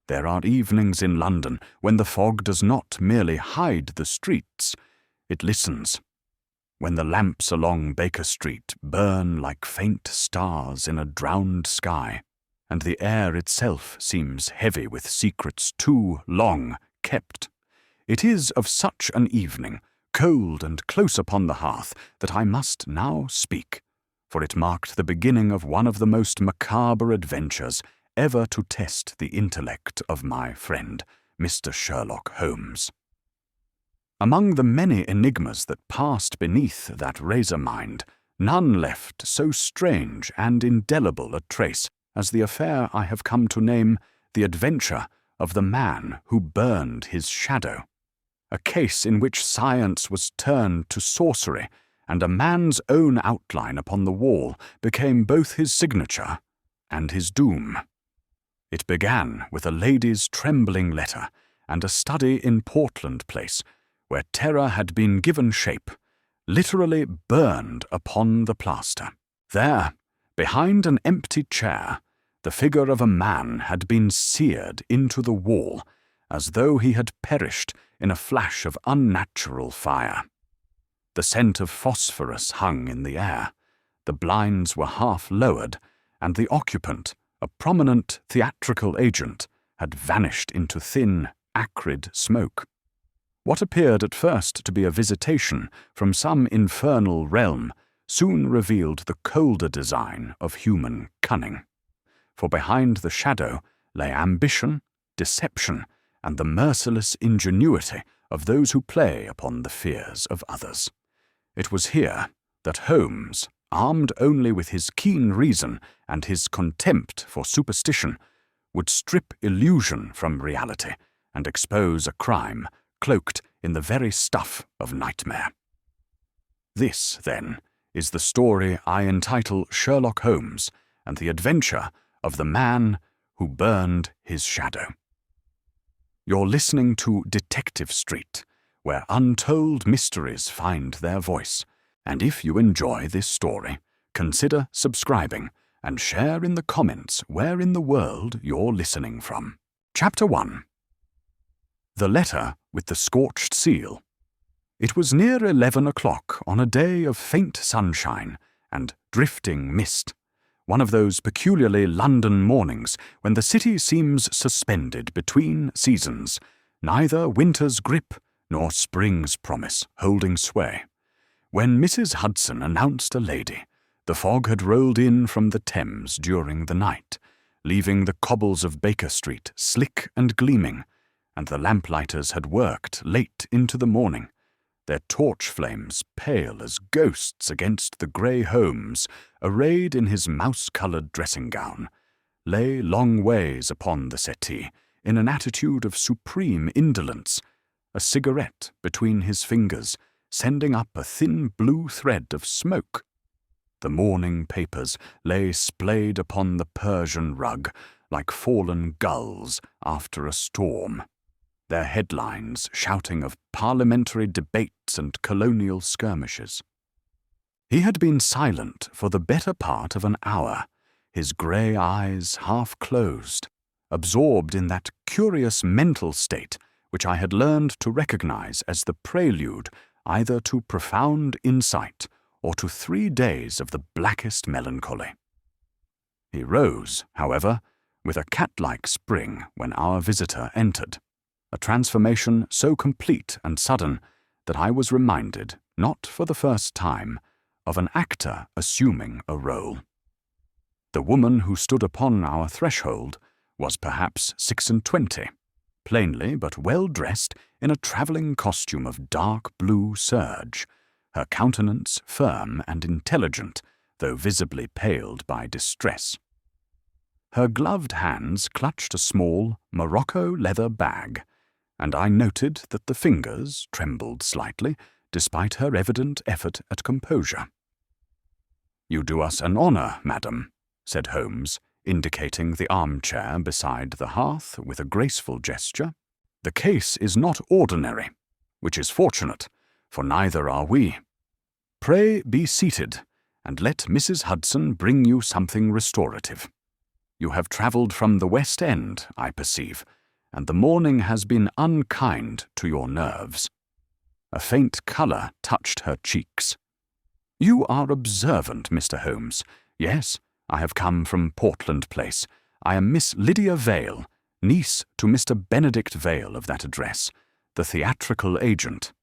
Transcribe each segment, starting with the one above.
There are evenings in London when the fog does not merely hide the streets, it listens. When the lamps along Baker Street burn like faint stars in a drowned sky, and the air itself seems heavy with secrets too long kept. It is of such an evening, cold and close upon the hearth, that I must now speak, for it marked the beginning of one of the most macabre adventures ever to test the intellect of my friend, Mr. Sherlock Holmes. Among the many enigmas that passed beneath that razor mind, none left so strange and indelible a trace as the affair I have come to name the adventure of the man who burned his shadow, a case in which science was turned to sorcery, and a man's own outline upon the wall became both his signature and his doom. It began with a lady's trembling letter and a study in Portland Place, where terror had been given shape, literally burned upon the plaster. There, behind an empty chair, the figure of a man had been seared into the wall, as though he had perished in a flash of unnatural fire. The scent of phosphorus hung in the air, the blinds were half lowered, and the occupant, a prominent theatrical agent, had vanished into thin, acrid smoke. What appeared at first to be a visitation from some infernal realm soon revealed the colder design of human cunning. For behind the shadow lay ambition, deception, and the merciless ingenuity of those who play upon the fears of others. It was here that Holmes, armed only with his keen reason and his contempt for superstition, would strip illusion from reality and expose a crime cloaked in the very stuff of nightmare. This, then, is the story I entitle Sherlock Holmes and the Adventure of the Man Who Burned His Shadow. You're listening to Detective Street, where untold mysteries find their voice, and if you enjoy this story, consider subscribing and share in the comments where in the world you're listening from. Chapter 1. The Letter with the Scorched Seal. It was near 11 o'clock on a day of faint sunshine and drifting mist, one of those peculiarly London mornings when the city seems suspended between seasons, neither winter's grip nor spring's promise holding sway. When Mrs. Hudson announced a lady, the fog had rolled in from the Thames during the night, leaving the cobbles of Baker Street slick and gleaming, and the lamplighters had worked late into the morning, their torch flames pale as ghosts against the grey Holmes, arrayed in his mouse-coloured dressing-gown, lay long ways upon the settee, in an attitude of supreme indolence, a cigarette between his fingers, sending up a thin blue thread of smoke. The morning papers lay splayed upon the Persian rug like fallen gulls after a storm, their headlines shouting of parliamentary debates and colonial skirmishes. He had been silent for the better part of an hour, his grey eyes half closed, absorbed in that curious mental state which I had learned to recognize as the prelude either to profound insight or to 3 days of the blackest melancholy. He rose, however, with a cat-like spring when our visitor entered, a transformation so complete and sudden that I was reminded, not for the first time, of an actor assuming a role. The woman who stood upon our threshold was perhaps 26, plainly but well dressed in a travelling costume of dark blue serge, her countenance firm and intelligent, though visibly paled by distress. Her gloved hands clutched a small Morocco leather bag, and I noted that the fingers trembled slightly, despite her evident effort at composure. "You do us an honour, madam," said Holmes, indicating the armchair beside the hearth with a graceful gesture. "The case is not ordinary, which is fortunate, for neither are we. Pray be seated, and let Mrs. Hudson bring you something restorative." You have travelled from the West End, I perceive, and the morning has been unkind to your nerves." A faint colour touched her cheeks. "You are observant, Mr. Holmes. Yes, I have come from Portland Place. I am Miss Lydia Vale, niece to Mr. Benedict Vale of that address, the theatrical agent."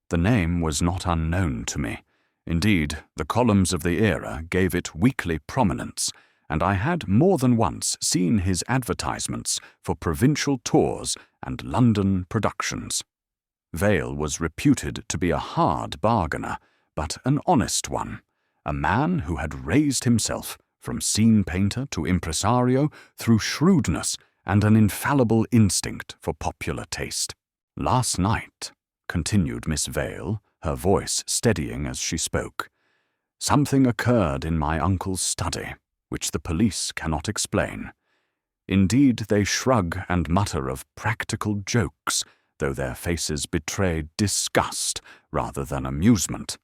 The name was not unknown to me. Indeed, the columns of the Era gave it weekly prominence, and I had more than once seen his advertisements for provincial tours and London productions. Vale was reputed to be a hard bargainer, but an honest one, a man who had raised himself from scene painter to impresario through shrewdness and an infallible instinct for popular taste. "Last night," continued Miss Vale, her voice steadying as she spoke, "something occurred in my uncle's study, which the police cannot explain. Indeed, they shrug and mutter of practical jokes, though their faces betray disgust rather than amusement.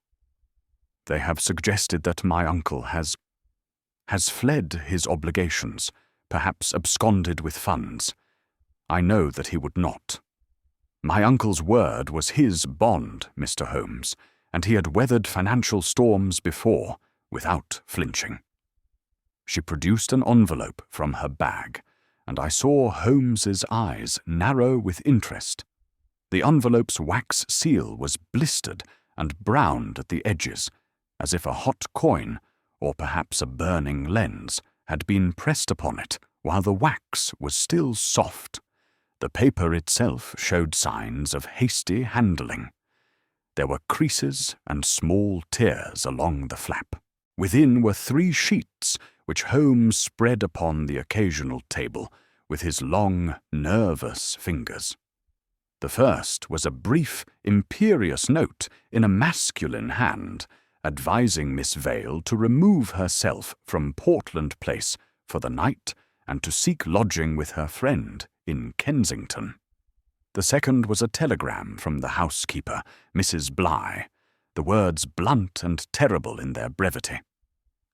They have suggested that my uncle has fled his obligations, perhaps absconded with funds. I know that he would not. My uncle's word was his bond, Mr. Holmes, and he had weathered financial storms before, without flinching." She produced an envelope from her bag, and I saw Holmes's eyes narrow with interest. The envelope's wax seal was blistered and browned at the edges, as if a hot coin, or perhaps a burning lens, had been pressed upon it while the wax was still soft. The paper itself showed signs of hasty handling. There were creases and small tears along the flap. Within were 3 sheets, which Holmes spread upon the occasional table with his long, nervous fingers. The first was a brief, imperious note in a masculine hand, advising Miss Vale to remove herself from Portland Place for the night and to seek lodging with her friend in Kensington. The second was a telegram from the housekeeper, Mrs. Bligh, the words blunt and terrible in their brevity.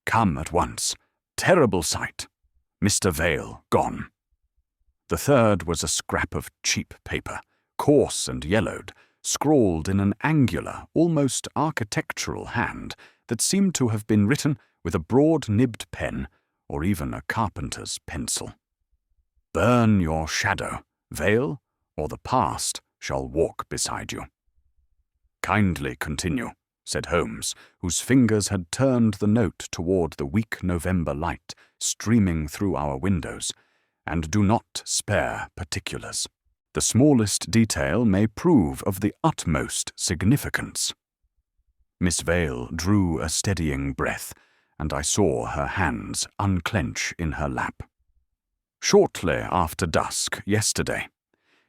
"Come at once. Terrible sight. Mr. Vale gone." The third was a scrap of cheap paper, coarse and yellowed, scrawled in an angular, almost architectural hand that seemed to have been written with a broad-nibbed pen or even a carpenter's pencil. "Burn your shadow, Vale, or the past shall walk beside you." "Kindly continue," said Holmes, whose fingers had turned the note toward the weak November light streaming through our windows, "and do not spare particulars. The smallest detail may prove of the utmost significance." Miss Vale drew a steadying breath, and I saw her hands unclench in her lap. "Shortly after dusk yesterday,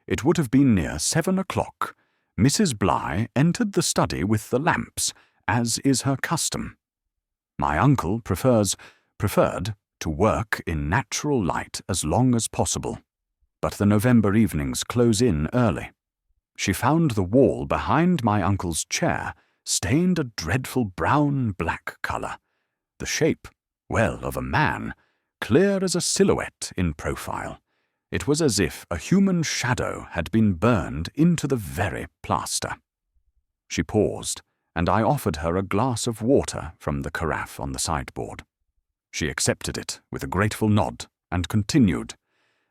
it would have been near 7 o'clock, Mrs. Bligh entered the study with the lamps, as is her custom. My uncle preferred to work in natural light as long as possible, but the November evenings close in early. She found the wall behind my uncle's chair stained a dreadful brown-black colour, the shape, well, of a man, clear as a silhouette in profile. It was as if a human shadow had been burned into the very plaster. She paused, and I offered her a glass of water from the carafe on the sideboard. She accepted it with a grateful nod and continued.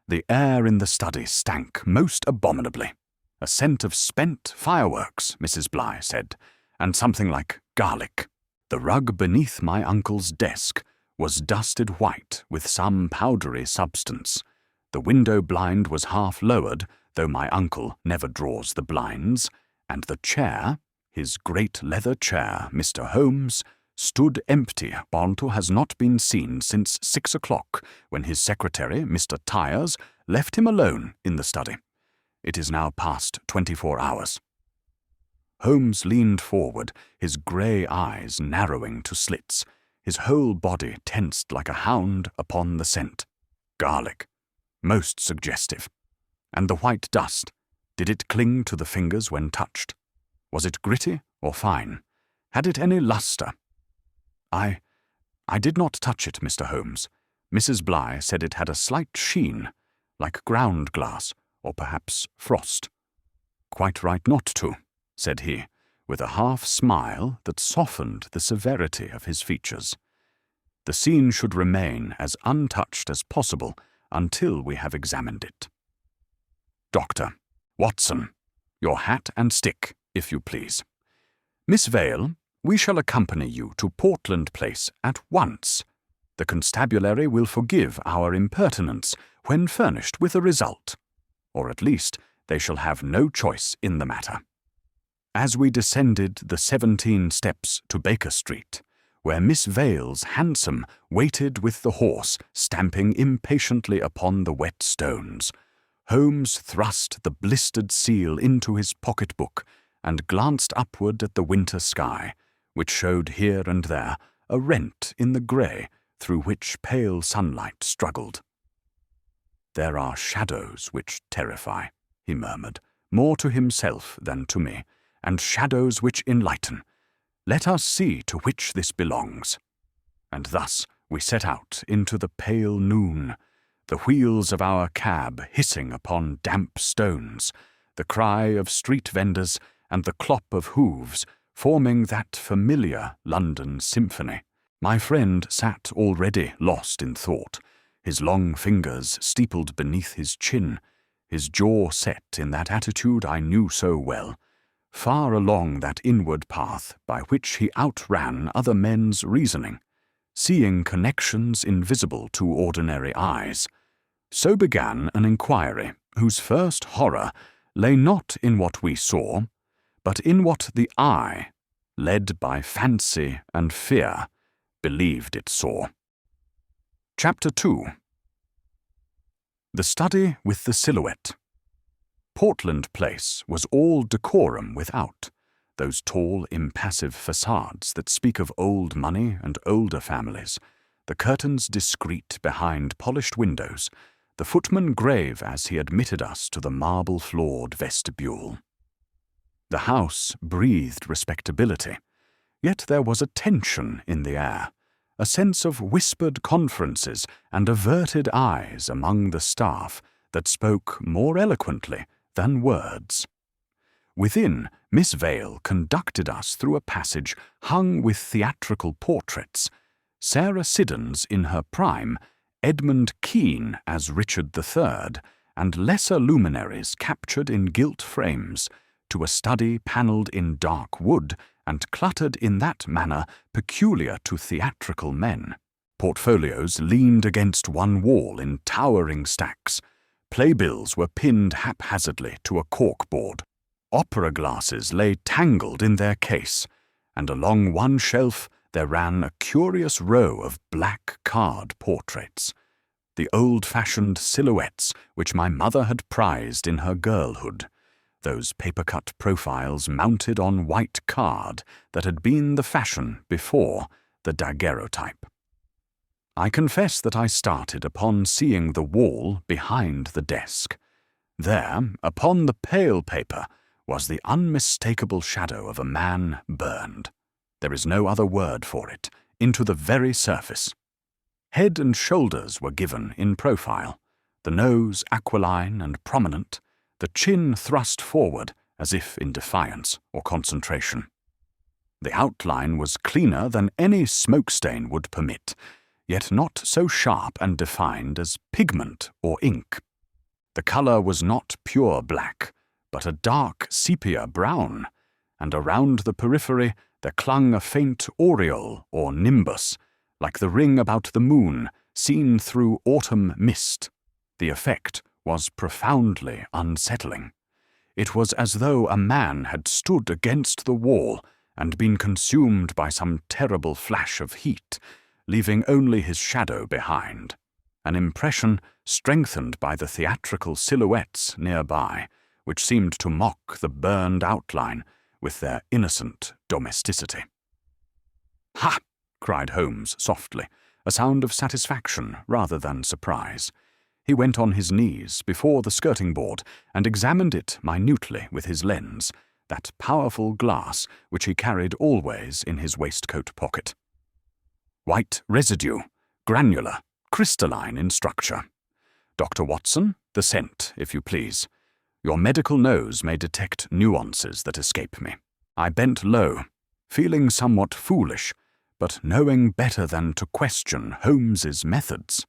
"The air in the study stank most abominably. A scent of spent fireworks, Mrs. Bligh said, and something like garlic. The rug beneath my uncle's desk was dusted white with some powdery substance. The window blind was half lowered, though my uncle never draws the blinds, and the chair, his great leather chair, Mr. Holmes, stood empty. Barntle has not been seen since 6 o'clock, when his secretary, Mr. Tyers, left him alone in the study. It is now past 24 hours. Holmes leaned forward, his grey eyes narrowing to slits, his whole body tensed like a hound upon the scent. Garlic. Most suggestive. And the white dust, did it cling to the fingers when touched? Was it gritty or fine? Had it any lustre? I did not touch it, Mr. Holmes, Mrs. Bligh said it had a slight sheen, like ground glass, or perhaps frost. "Quite right not to," said he, with a half-smile that softened the severity of his features. "The scene should remain as untouched as possible until we have examined it. Doctor, Watson, your hat and stick, if you please. Miss Vale, we shall accompany you to Portland Place at once. The constabulary will forgive our impertinence when furnished with a result, or at least they shall have no choice in the matter." As we descended the 17 steps to Baker Street, where Miss Vale's hansom waited with the horse stamping impatiently upon the wet stones, Holmes thrust the blistered seal into his pocket-book and glanced upward at the winter sky, which showed here and there a rent in the grey through which pale sunlight struggled. "There are shadows which terrify," he murmured, more to himself than to me, "and shadows which enlighten. Let us see to which this belongs." And thus we set out into the pale noon, the wheels of our cab hissing upon damp stones, the cry of street vendors and the clop of hooves forming that familiar London symphony. My friend sat already lost in thought, his long fingers steepled beneath his chin, his jaw set in that attitude I knew so well, far along that inward path by which he outran other men's reasoning, seeing connections invisible to ordinary eyes. So began an inquiry whose first horror lay not in what we saw, but in what the eye, led by fancy and fear, believed it saw. Chapter 2. The Study with the Silhouette. Portland Place was all decorum without, those tall, impassive facades that speak of old money and older families, the curtains discreet behind polished windows, the footman grave as he admitted us to the marble-floored vestibule. The house breathed respectability, yet there was a tension in the air, a sense of whispered conferences and averted eyes among the staff that spoke more eloquently than words. Within, Miss Vale conducted us through a passage hung with theatrical portraits, Sarah Siddons in her prime, Edmund Kean as Richard III, and lesser luminaries captured in gilt frames, to a study panelled in dark wood and cluttered in that manner peculiar to theatrical men. Portfolios leaned against one wall in towering stacks. Playbills were pinned haphazardly to a corkboard. Opera glasses lay tangled in their case, and along one shelf there ran a curious row of black card portraits, the old-fashioned silhouettes which my mother had prized in her girlhood, those paper-cut profiles mounted on white card that had been the fashion before the daguerreotype. I confess that I started upon seeing the wall behind the desk. There, upon the pale paper, was the unmistakable shadow of a man burned. There is no other word for it, into the very surface. Head and shoulders were given in profile, the nose aquiline and prominent, the chin thrust forward as if in defiance or concentration. The outline was cleaner than any smoke-stain would permit, yet not so sharp and defined as pigment or ink. The colour was not pure black, but a dark sepia brown, and around the periphery there clung a faint aureole or nimbus, like the ring about the moon seen through autumn mist. The effect was profoundly unsettling. It was as though a man had stood against the wall and been consumed by some terrible flash of heat, leaving only his shadow behind, an impression strengthened by the theatrical silhouettes nearby, which seemed to mock the burned outline with their innocent domesticity. "Ha!" cried Holmes softly, a sound of satisfaction rather than surprise. He went on his knees before the skirting board and examined it minutely with his lens, that powerful glass which he carried always in his waistcoat pocket. "White residue, granular, crystalline in structure. Dr. Watson, the scent, if you please. Your medical nose may detect nuances that escape me. I bent low, feeling somewhat foolish, but knowing better than to question Holmes's methods.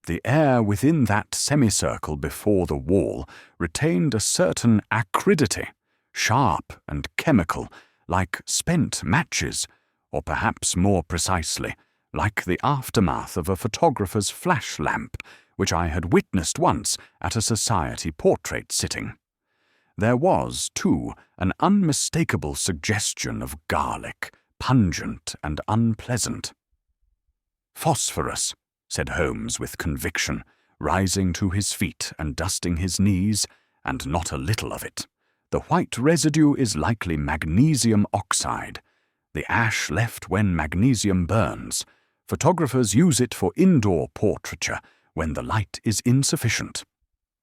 The air within that semicircle before the wall retained a certain acridity, sharp and chemical, like spent matches, or perhaps more precisely, like the aftermath of a photographer's flash lamp, which I had witnessed once at a society portrait sitting. There was, too, an unmistakable suggestion of garlic, pungent and unpleasant. "Phosphorus," said Holmes with conviction, rising to his feet and dusting his knees, "and not a little of it. The white residue is likely magnesium oxide, the ash left when magnesium burns. Photographers use it for indoor portraiture when the light is insufficient."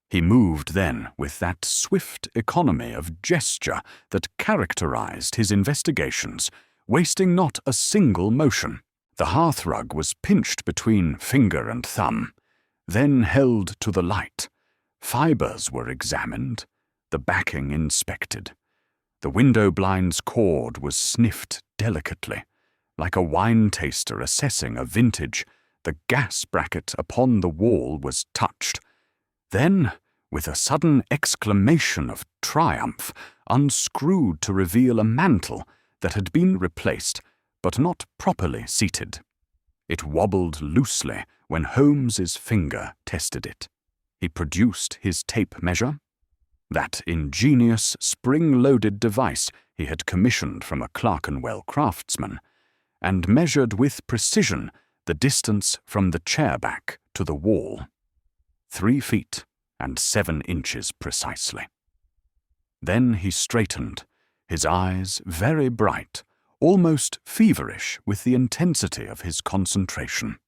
He moved then with that swift economy of gesture that characterized his investigations, wasting not a single motion. The hearthrug was pinched between finger and thumb, then held to the light. Fibers were examined, the backing inspected. The window blind's cord was sniffed delicately, like a wine taster assessing a vintage. The gas bracket upon the wall was touched. Then, with a sudden exclamation of triumph, unscrewed to reveal a mantle that had been replaced, but not properly seated. It wobbled loosely when Holmes's finger tested it. He produced his tape measure, that ingenious spring-loaded device he had commissioned from a Clerkenwell craftsman, and measured with precision the distance from the chair back to the wall. 3 feet and 7 inches precisely. Then he straightened, his eyes very bright, almost feverish with the intensity of his concentration.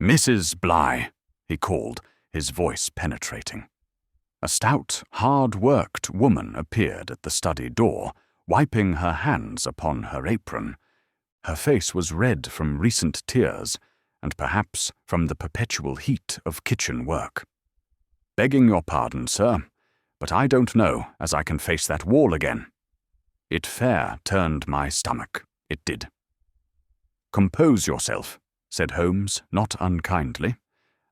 "Mrs. Bligh," he called, his voice penetrating. A stout, hard-worked woman appeared at the study door, wiping her hands upon her apron. Her face was red from recent tears, and perhaps from the perpetual heat of kitchen work. "Begging your pardon, sir, but I don't know as I can face that wall again." It fair turned my stomach, it did. "Compose yourself," said Holmes, not unkindly.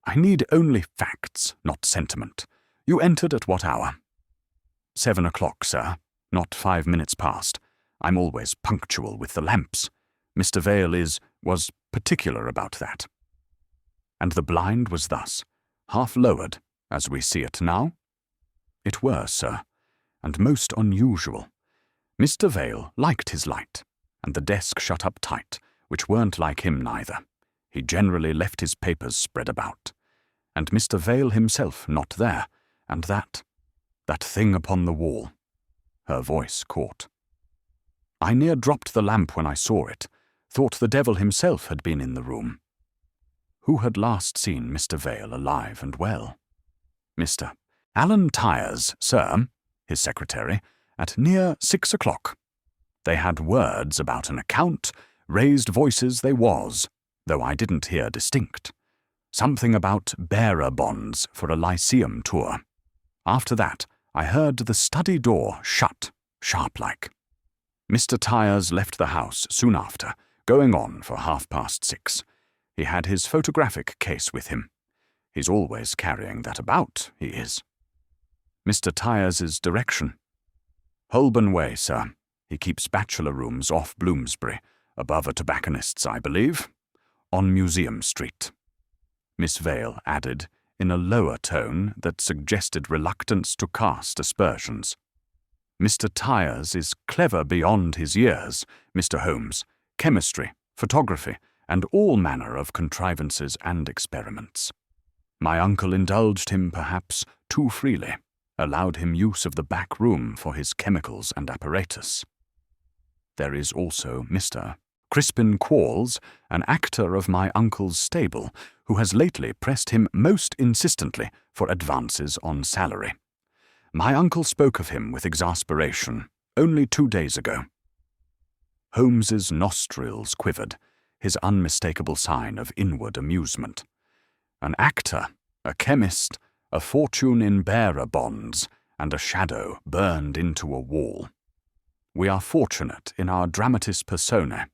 "I need only facts, not sentiment. You entered at what hour?" 7 o'clock, sir. Not 5 minutes past. I'm always punctual with the lamps. Mr. Vale was particular about that." And the blind was thus, half lowered, as we see it now? "It were, sir, and most unusual. Mr. Vale liked his light, and the desk shut up tight, which weren't like him neither. He generally left his papers spread about. And Mr. Vale himself not there, and that thing upon the wall." Her voice caught. "I near dropped the lamp when I saw it, thought the devil himself had been in the room." Who had last seen Mr. Vale alive and well? "Mr. Alan Tyers, sir," his secretary, "at near 6 o'clock. They had words about an account, raised voices they was, though I didn't hear distinct. Something about bearer bonds for a lyceum tour. After that, I heard the study door shut, sharp-like. Mr. Tyers left the house soon after, going on for 6:30. He had his photographic case with him. He's always carrying that about, he is." "Mr. Tyers's direction?" "Holborn Way, sir. He keeps bachelor rooms off Bloomsbury, above a tobacconist's, I believe, on Museum Street." Miss Vale added, in a lower tone that suggested reluctance to cast aspersions. "Mr. Tyers is clever beyond his years, Mr. Holmes. Chemistry, photography, and all manner of contrivances and experiments. My uncle indulged him perhaps too freely, allowed him use of the back room for his chemicals and apparatus. There is also Mr. Crispin Quarles, an actor of my uncle's stable, who has lately pressed him most insistently for advances on salary. My uncle spoke of him with exasperation only 2 days ago." Holmes's nostrils quivered, his unmistakable sign of inward amusement. An actor, a chemist, a fortune in bearer bonds, and a shadow burned into a wall. We are fortunate in our dramatis personae.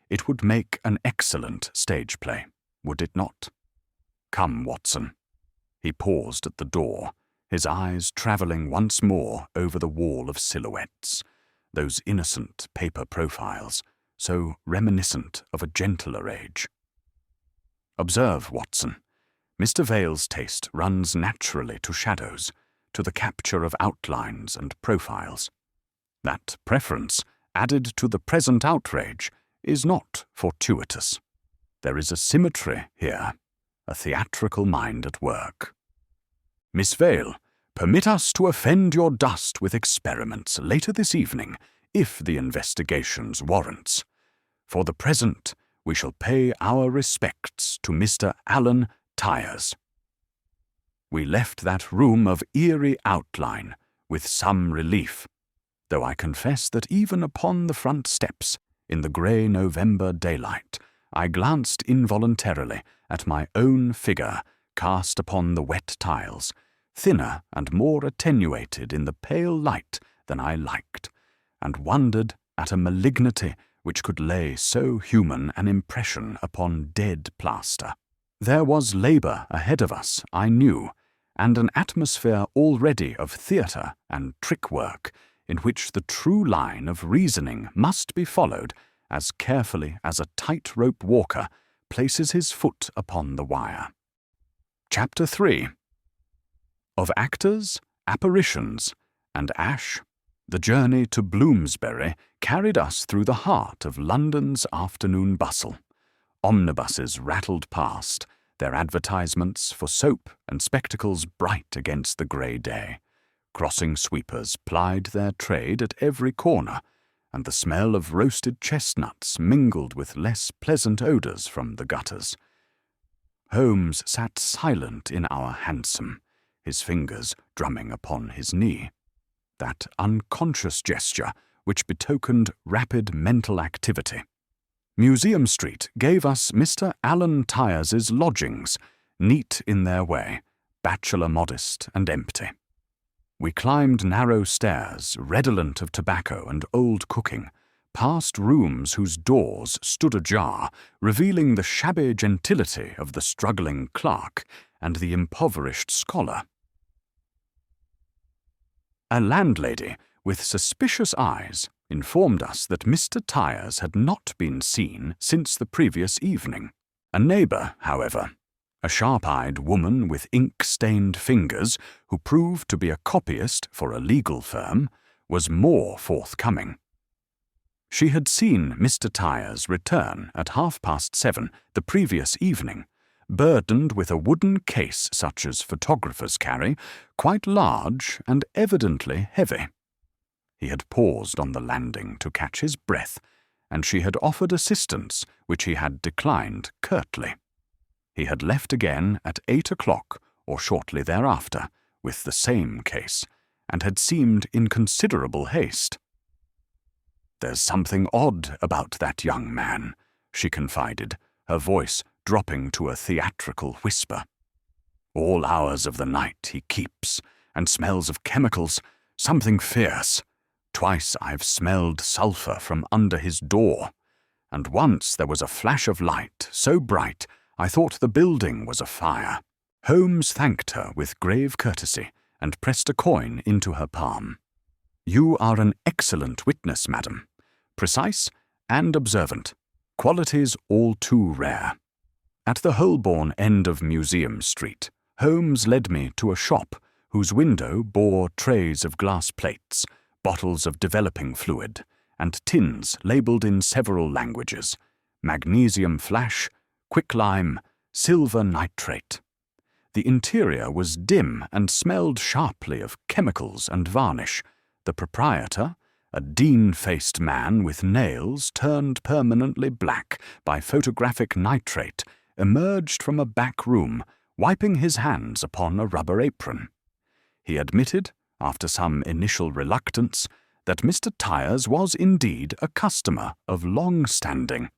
It would make an excellent stage play, would it not? Come, Watson. He paused at the door, his eyes travelling once more over the wall of silhouettes, those innocent paper profiles, so reminiscent of a gentler age. Observe, Watson, Mr. Vale's taste runs naturally to shadows, to the capture of outlines and profiles. That preference, added to the present outrage, is not fortuitous. There is a symmetry here, a theatrical mind at work. Miss Vale, permit us to offend your dust with experiments later this evening, if the investigations warrants. For the present, we shall pay our respects to Mr. Alan Tyers. We left that room of eerie outline with some relief, though I confess that even upon the front steps, in the grey November daylight, I glanced involuntarily at my own figure cast upon the wet tiles, thinner and more attenuated in the pale light than I liked, and wondered at a malignity which could lay so human an impression upon dead plaster. There was labour ahead of us, I knew, and an atmosphere already of theatre and trick work, in which the true line of reasoning must be followed as carefully as a tight-rope walker places his foot upon the wire. Chapter 3. Of actors, apparitions, and ash, the journey to Bloomsbury carried us through the heart of London's afternoon bustle. Omnibuses rattled past, their advertisements for soap and spectacles bright against the grey day. Crossing sweepers plied their trade at every corner, and the smell of roasted chestnuts mingled with less pleasant odours from the gutters. Holmes sat silent in our hansom, his fingers drumming upon his knee. That unconscious gesture which betokened rapid mental activity. Museum Street gave us Mr. Alan Tyres's lodgings, neat in their way, bachelor modest and empty. We climbed narrow stairs, redolent of tobacco and old cooking, past rooms whose doors stood ajar, revealing the shabby gentility of the struggling clerk and the impoverished scholar. A landlady, with suspicious eyes, informed us that Mr. Tyers had not been seen since the previous evening. A neighbour, however, a sharp-eyed woman with ink-stained fingers, who proved to be a copyist for a legal firm, was more forthcoming. She had seen Mr. Tyers return at 7:30 the previous evening, burdened with a wooden case such as photographers carry, quite large and evidently heavy. He had paused on the landing to catch his breath, and she had offered assistance, which he had declined curtly. He had left again at 8 o'clock, or shortly thereafter, with the same case, and had seemed in considerable haste. "There's something odd about that young man," she confided, her voice dropping to a theatrical whisper. "All hours of the night he keeps, and smells of chemicals, something fierce. Twice I've smelled sulphur from under his door, and once there was a flash of light so bright I thought the building was afire." Holmes thanked her with grave courtesy and pressed a coin into her palm. "You are an excellent witness, madam. Precise and observant, qualities all too rare." At the Holborn end of Museum Street, Holmes led me to a shop whose window bore trays of glass plates, bottles of developing fluid, and tins labelled in several languages: magnesium flash, quicklime, silver nitrate. The interior was dim and smelled sharply of chemicals and varnish. The proprietor, a dean-faced man with nails turned permanently black by photographic nitrate, emerged from a back room, wiping his hands upon a rubber apron. He admitted, after some initial reluctance, that Mr. Tyers was indeed a customer of long standing.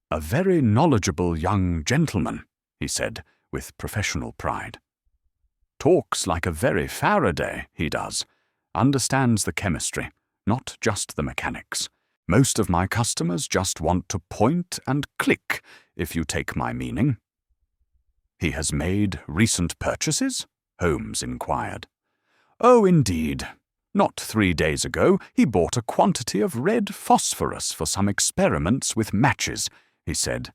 "A very knowledgeable young gentleman," he said, with professional pride. Talks like a very Faraday, he does. Understands the chemistry, not just the mechanics. Most of my customers just want to point and click, if you take my meaning. He has made recent purchases? Holmes inquired. Oh, indeed. Not 3 days ago, he bought a quantity of red phosphorus for some experiments with matches, he said,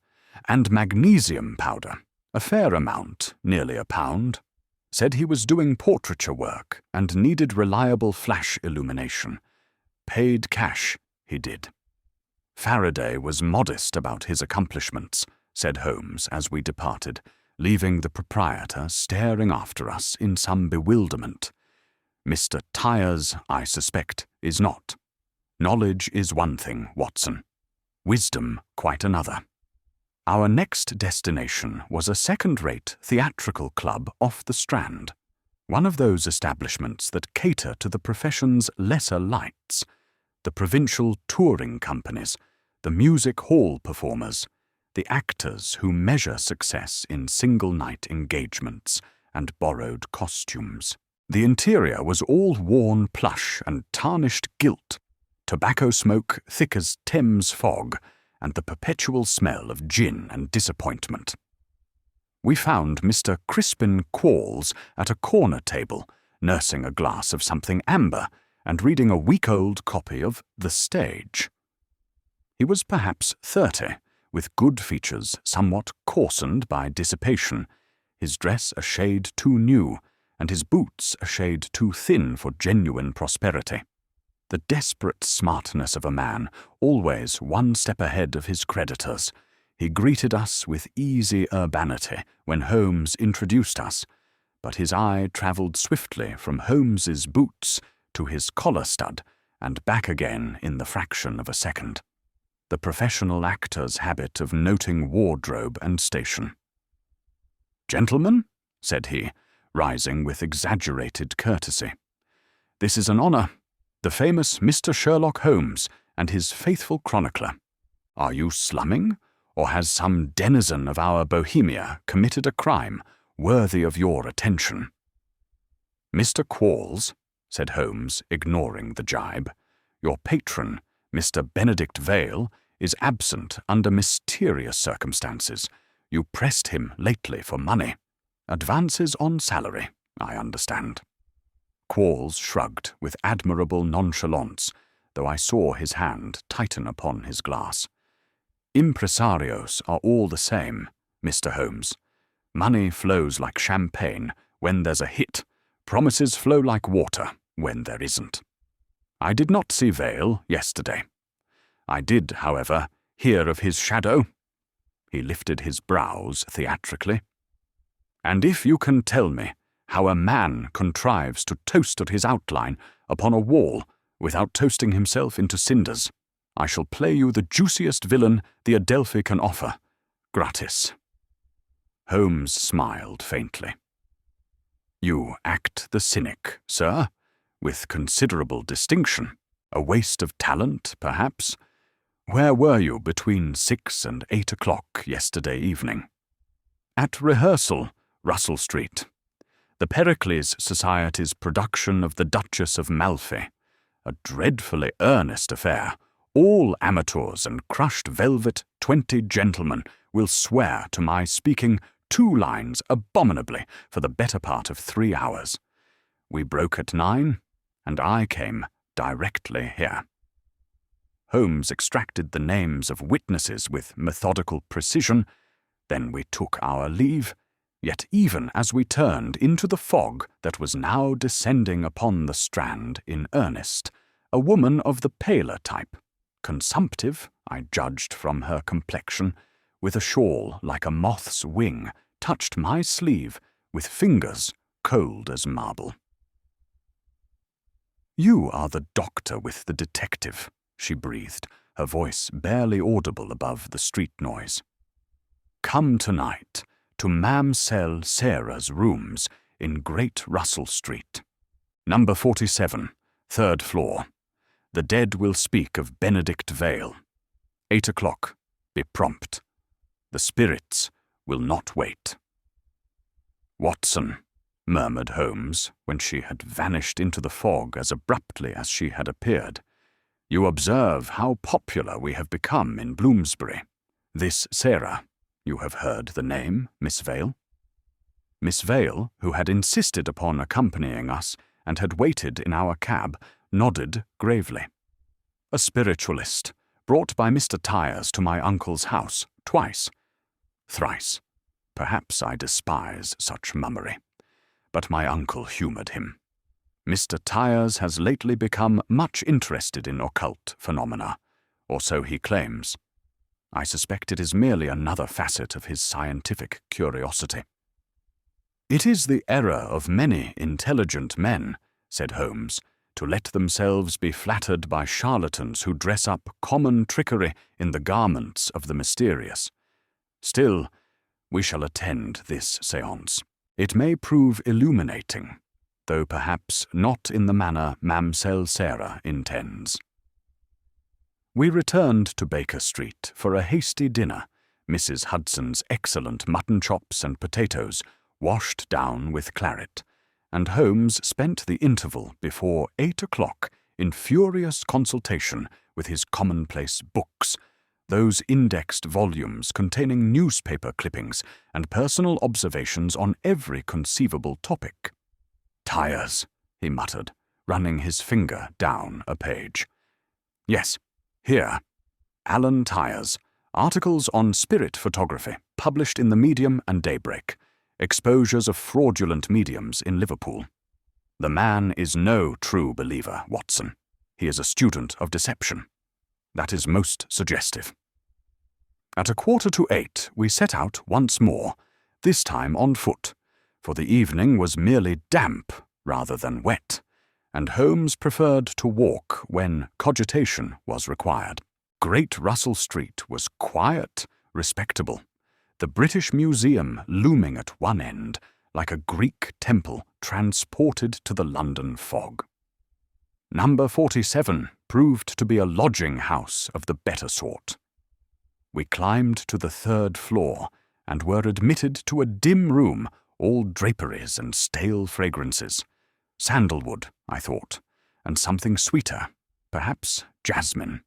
and magnesium powder, a fair amount, nearly a pound. Said he was doing portraiture work and needed reliable flash illumination. Paid cash, he did. Faraday was modest about his accomplishments, said Holmes as we departed, leaving the proprietor staring after us in some bewilderment. Mr. Tyers, I suspect, is not. Knowledge is one thing, Watson. Wisdom quite another. Our next destination was a second-rate theatrical club off the Strand, one of those establishments that cater to the profession's lesser lights, the provincial touring companies, the music hall performers, the actors who measure success in single-night engagements and borrowed costumes. The interior was all worn plush and tarnished gilt, tobacco smoke thick as Thames fog, and the perpetual smell of gin and disappointment. We found Mr. Crispin Quarles at a corner table, nursing a glass of something amber and reading a week-old copy of The Stage. He was perhaps 30, with good features somewhat coarsened by dissipation, his dress a shade too new, and his boots a shade too thin for genuine prosperity. The desperate smartness of a man, always one step ahead of his creditors. He greeted us with easy urbanity when Holmes introduced us, but his eye travelled swiftly from Holmes's boots to his collar stud and back again in the fraction of a second. The professional actor's habit of noting wardrobe and station. "Gentlemen," said he, rising with exaggerated courtesy, "this is an honour. The famous Mr. Sherlock Holmes and his faithful chronicler. Are you slumming, or has some denizen of our Bohemia committed a crime worthy of your attention?" "Mr. Quarles," said Holmes, ignoring the jibe, "your patron, Mr. Benedict Vale, is absent under mysterious circumstances. You pressed him lately for money. Advances on salary, I understand." Quarles shrugged with admirable nonchalance, though I saw his hand tighten upon his glass. "Impresarios are all the same, Mr. Holmes. Money flows like champagne when there's a hit. Promises flow like water when there isn't. I did not see Vale yesterday. I did, however, hear of his shadow." He lifted his brows theatrically. "And if you can tell me how a man contrives to toast at his outline upon a wall without toasting himself into cinders, I shall play you the juiciest villain the Adelphi can offer, gratis." Holmes smiled faintly. "You act the cynic, sir, with considerable distinction. A waste of talent, perhaps. Where were you between 6 and 8 o'clock yesterday evening?" "At rehearsal, Russell Street. The Pericles Society's production of The Duchess of Malfi. A dreadfully earnest affair. All amateurs and crushed velvet 20 gentlemen will swear to my speaking 2 lines abominably for the better part of 3 hours. We broke at 9, and I came directly here." Holmes extracted the names of witnesses with methodical precision. Then we took our leave. Yet even as we turned into the fog that was now descending upon the Strand in earnest, a woman of the paler type, consumptive, I judged from her complexion, with a shawl like a moth's wing, touched my sleeve with fingers cold as marble. "You are the doctor with the detective," she breathed, her voice barely audible above the street noise. "Come tonight to Mamselle Sarah's rooms in Great Russell Street. Number 47, 3rd floor. The dead will speak of Benedict Vale. 8 o'clock. Be prompt. The spirits will not wait." "Watson," murmured Holmes, when she had vanished into the fog as abruptly as she had appeared, "you observe how popular we have become in Bloomsbury. This Sarah, you have heard the name, Miss Vale?" Miss Vale, who had insisted upon accompanying us and had waited in our cab, nodded gravely. "A spiritualist, brought by Mr. Tyers to my uncle's house, twice. Thrice. Perhaps I despise such mummery. But my uncle humoured him. Mr. Tyers has lately become much interested in occult phenomena, or so he claims. I suspect it is merely another facet of his scientific curiosity." "It is the error of many intelligent men," said Holmes, "to let themselves be flattered by charlatans who dress up common trickery in the garments of the mysterious. Still, we shall attend this séance. It may prove illuminating, though perhaps not in the manner Mamselle Sarah intends." We returned to Baker Street for a hasty dinner, Mrs. Hudson's excellent mutton chops and potatoes washed down with claret, and Holmes spent the interval before 8 o'clock in furious consultation with his commonplace books, those indexed volumes containing newspaper clippings and personal observations on every conceivable topic. "Tyers," he muttered, running his finger down a page. "Yes, here. Alan Tyers, articles on spirit photography, published in the Medium and Daybreak. Exposures of fraudulent mediums in Liverpool. The man is no true believer, Watson. He is a student of deception. That is most suggestive." At 7:45 we set out once more, this time on foot, for the evening was merely damp rather than wet, and Holmes preferred to walk when cogitation was required. Great Russell Street was quiet, respectable, the British Museum looming at one end, like a Greek temple transported to the London fog. Number 47 proved to be a lodging-house of the better sort. We climbed to the 3rd floor and were admitted to a dim room, all draperies and stale fragrances. Sandalwood, I thought, and something sweeter, perhaps jasmine.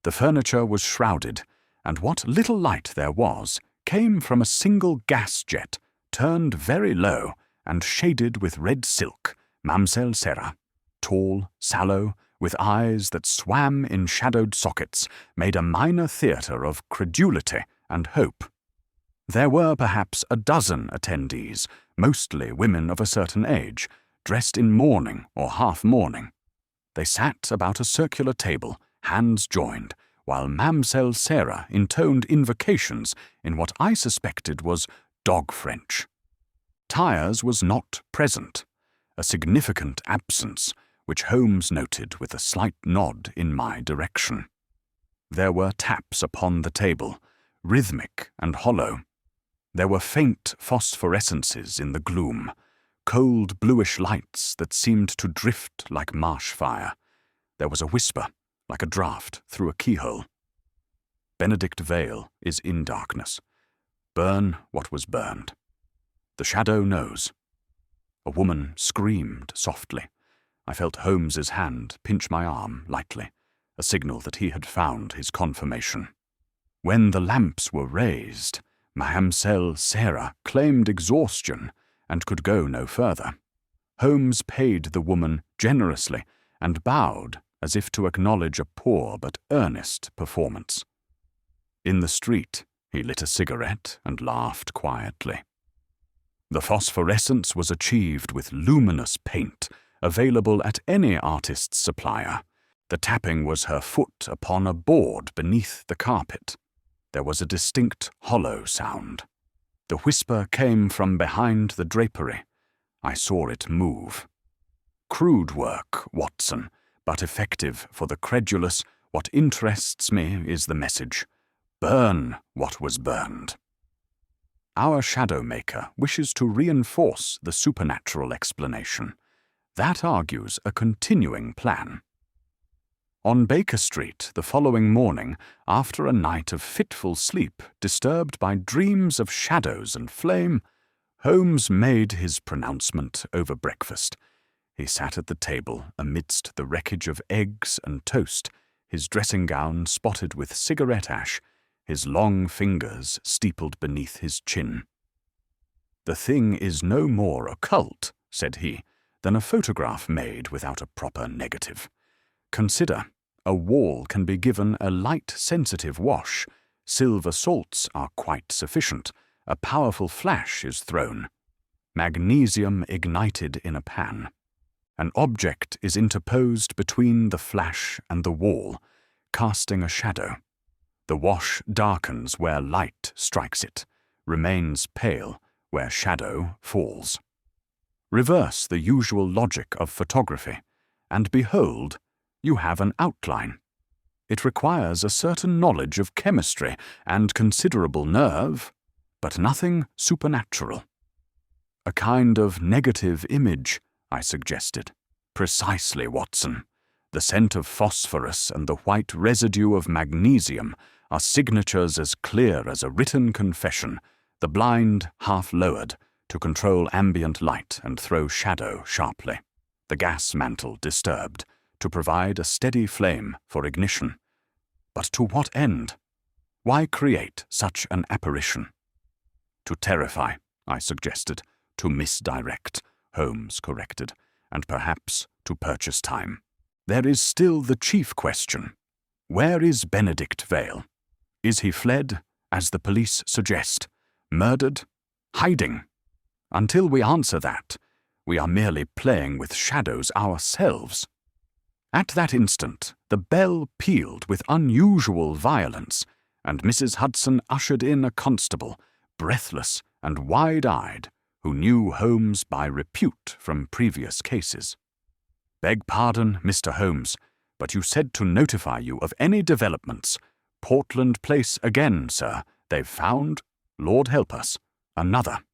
The furniture was shrouded, and what little light there was came from a single gas jet, turned very low and shaded with red silk, Mamselle Sarah, tall, sallow, with eyes that swam in shadowed sockets, made a minor theatre of credulity and hope. There were perhaps a dozen attendees, mostly women of a certain age, dressed in mourning or half-mourning. They sat about a circular table, hands joined, while Mamselle Sarah intoned invocations in what I suspected was dog French. Tyers was not present, a significant absence, which Holmes noted with a slight nod in my direction. There were taps upon the table, rhythmic and hollow. There were faint phosphorescences in the gloom, cold bluish lights that seemed to drift like marsh fire. There was a whisper, like a draught through a keyhole. Benedict Vale is in darkness. Burn what was burned. The shadow knows. A woman screamed softly. I felt Holmes's hand pinch my arm lightly, a signal that he had found his confirmation. When the lamps were raised, Mamselle Sarah claimed exhaustion and could go no further. Holmes paid the woman generously and bowed as if to acknowledge a poor but earnest performance. In the street, he lit a cigarette and laughed quietly. The phosphorescence was achieved with luminous paint, available at any artist's supplier. The tapping was her foot upon a board beneath the carpet. There was a distinct hollow sound. The whisper came from behind the drapery. I saw it move. Crude work, Watson, but effective for the credulous. What interests me is the message. Burn what was burned. Our shadow maker wishes to reinforce the supernatural explanation. That argues a continuing plan. On Baker Street the following morning, after a night of fitful sleep disturbed by dreams of shadows and flame, Holmes made his pronouncement over breakfast. He sat at the table amidst the wreckage of eggs and toast, his dressing gown spotted with cigarette ash, his long fingers steepled beneath his chin. "The thing is no more occult," said he, "than a photograph made without a proper negative. Consider, a wall can be given a light sensitive wash, silver salts are quite sufficient, a powerful flash is thrown, magnesium ignited in a pan. An object is interposed between the flash and the wall, casting a shadow. The wash darkens where light strikes it, remains pale where shadow falls. Reverse the usual logic of photography, and behold, you have an outline. It requires a certain knowledge of chemistry and considerable nerve, but nothing supernatural." "A kind of negative image," I suggested. "Precisely, Watson. The scent of phosphorus and the white residue of magnesium are signatures as clear as a written confession, the blind half lowered to control ambient light and throw shadow sharply, the gas mantle disturbed to provide a steady flame for ignition. But to what end? Why create such an apparition?" "To terrify," I suggested. "To misdirect," Holmes corrected, "and perhaps to purchase time. There is still the chief question. Where is Benedict Vale? Is he fled, as the police suggest? Murdered? Hiding? Until we answer that, we are merely playing with shadows ourselves." At that instant, the bell pealed with unusual violence, and Mrs. Hudson ushered in a constable, breathless and wide-eyed, who knew Holmes by repute from previous cases. "Beg pardon, Mr. Holmes, but you said to notify you of any developments. Portland Place again, sir. They've found, Lord help us, another."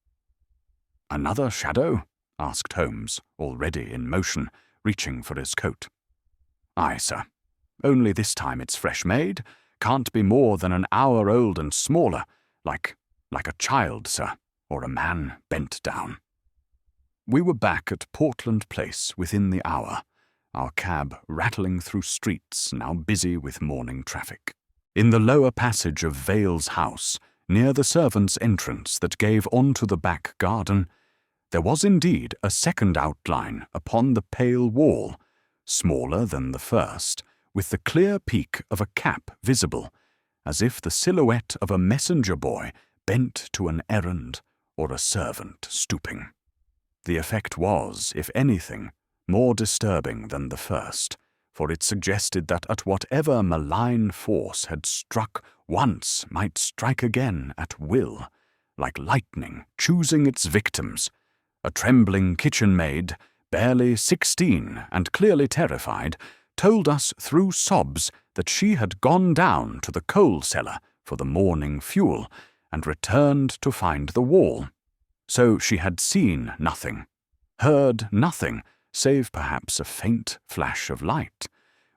"Another shadow?" asked Holmes, already in motion, reaching for his coat. "Aye, sir. Only this time it's fresh made. Can't be more than an hour old and smaller, like a child, sir, or a man bent down." We were back at Portland Place within the hour, our cab rattling through streets now busy with morning traffic. In the lower passage of Vale's house, near the servants' entrance that gave onto the back garden, there was indeed a second outline upon the pale wall, smaller than the first, with the clear peak of a cap visible, as if the silhouette of a messenger boy bent to an errand or a servant stooping. The effect was, if anything, more disturbing than the first, for it suggested that at whatever malign force had struck once might strike again at will, like lightning choosing its victims. A trembling kitchen maid, barely 16 and clearly terrified, told us through sobs that she had gone down to the coal cellar for the morning fuel and returned to find the wall. So she had seen nothing, heard nothing, save perhaps a faint flash of light,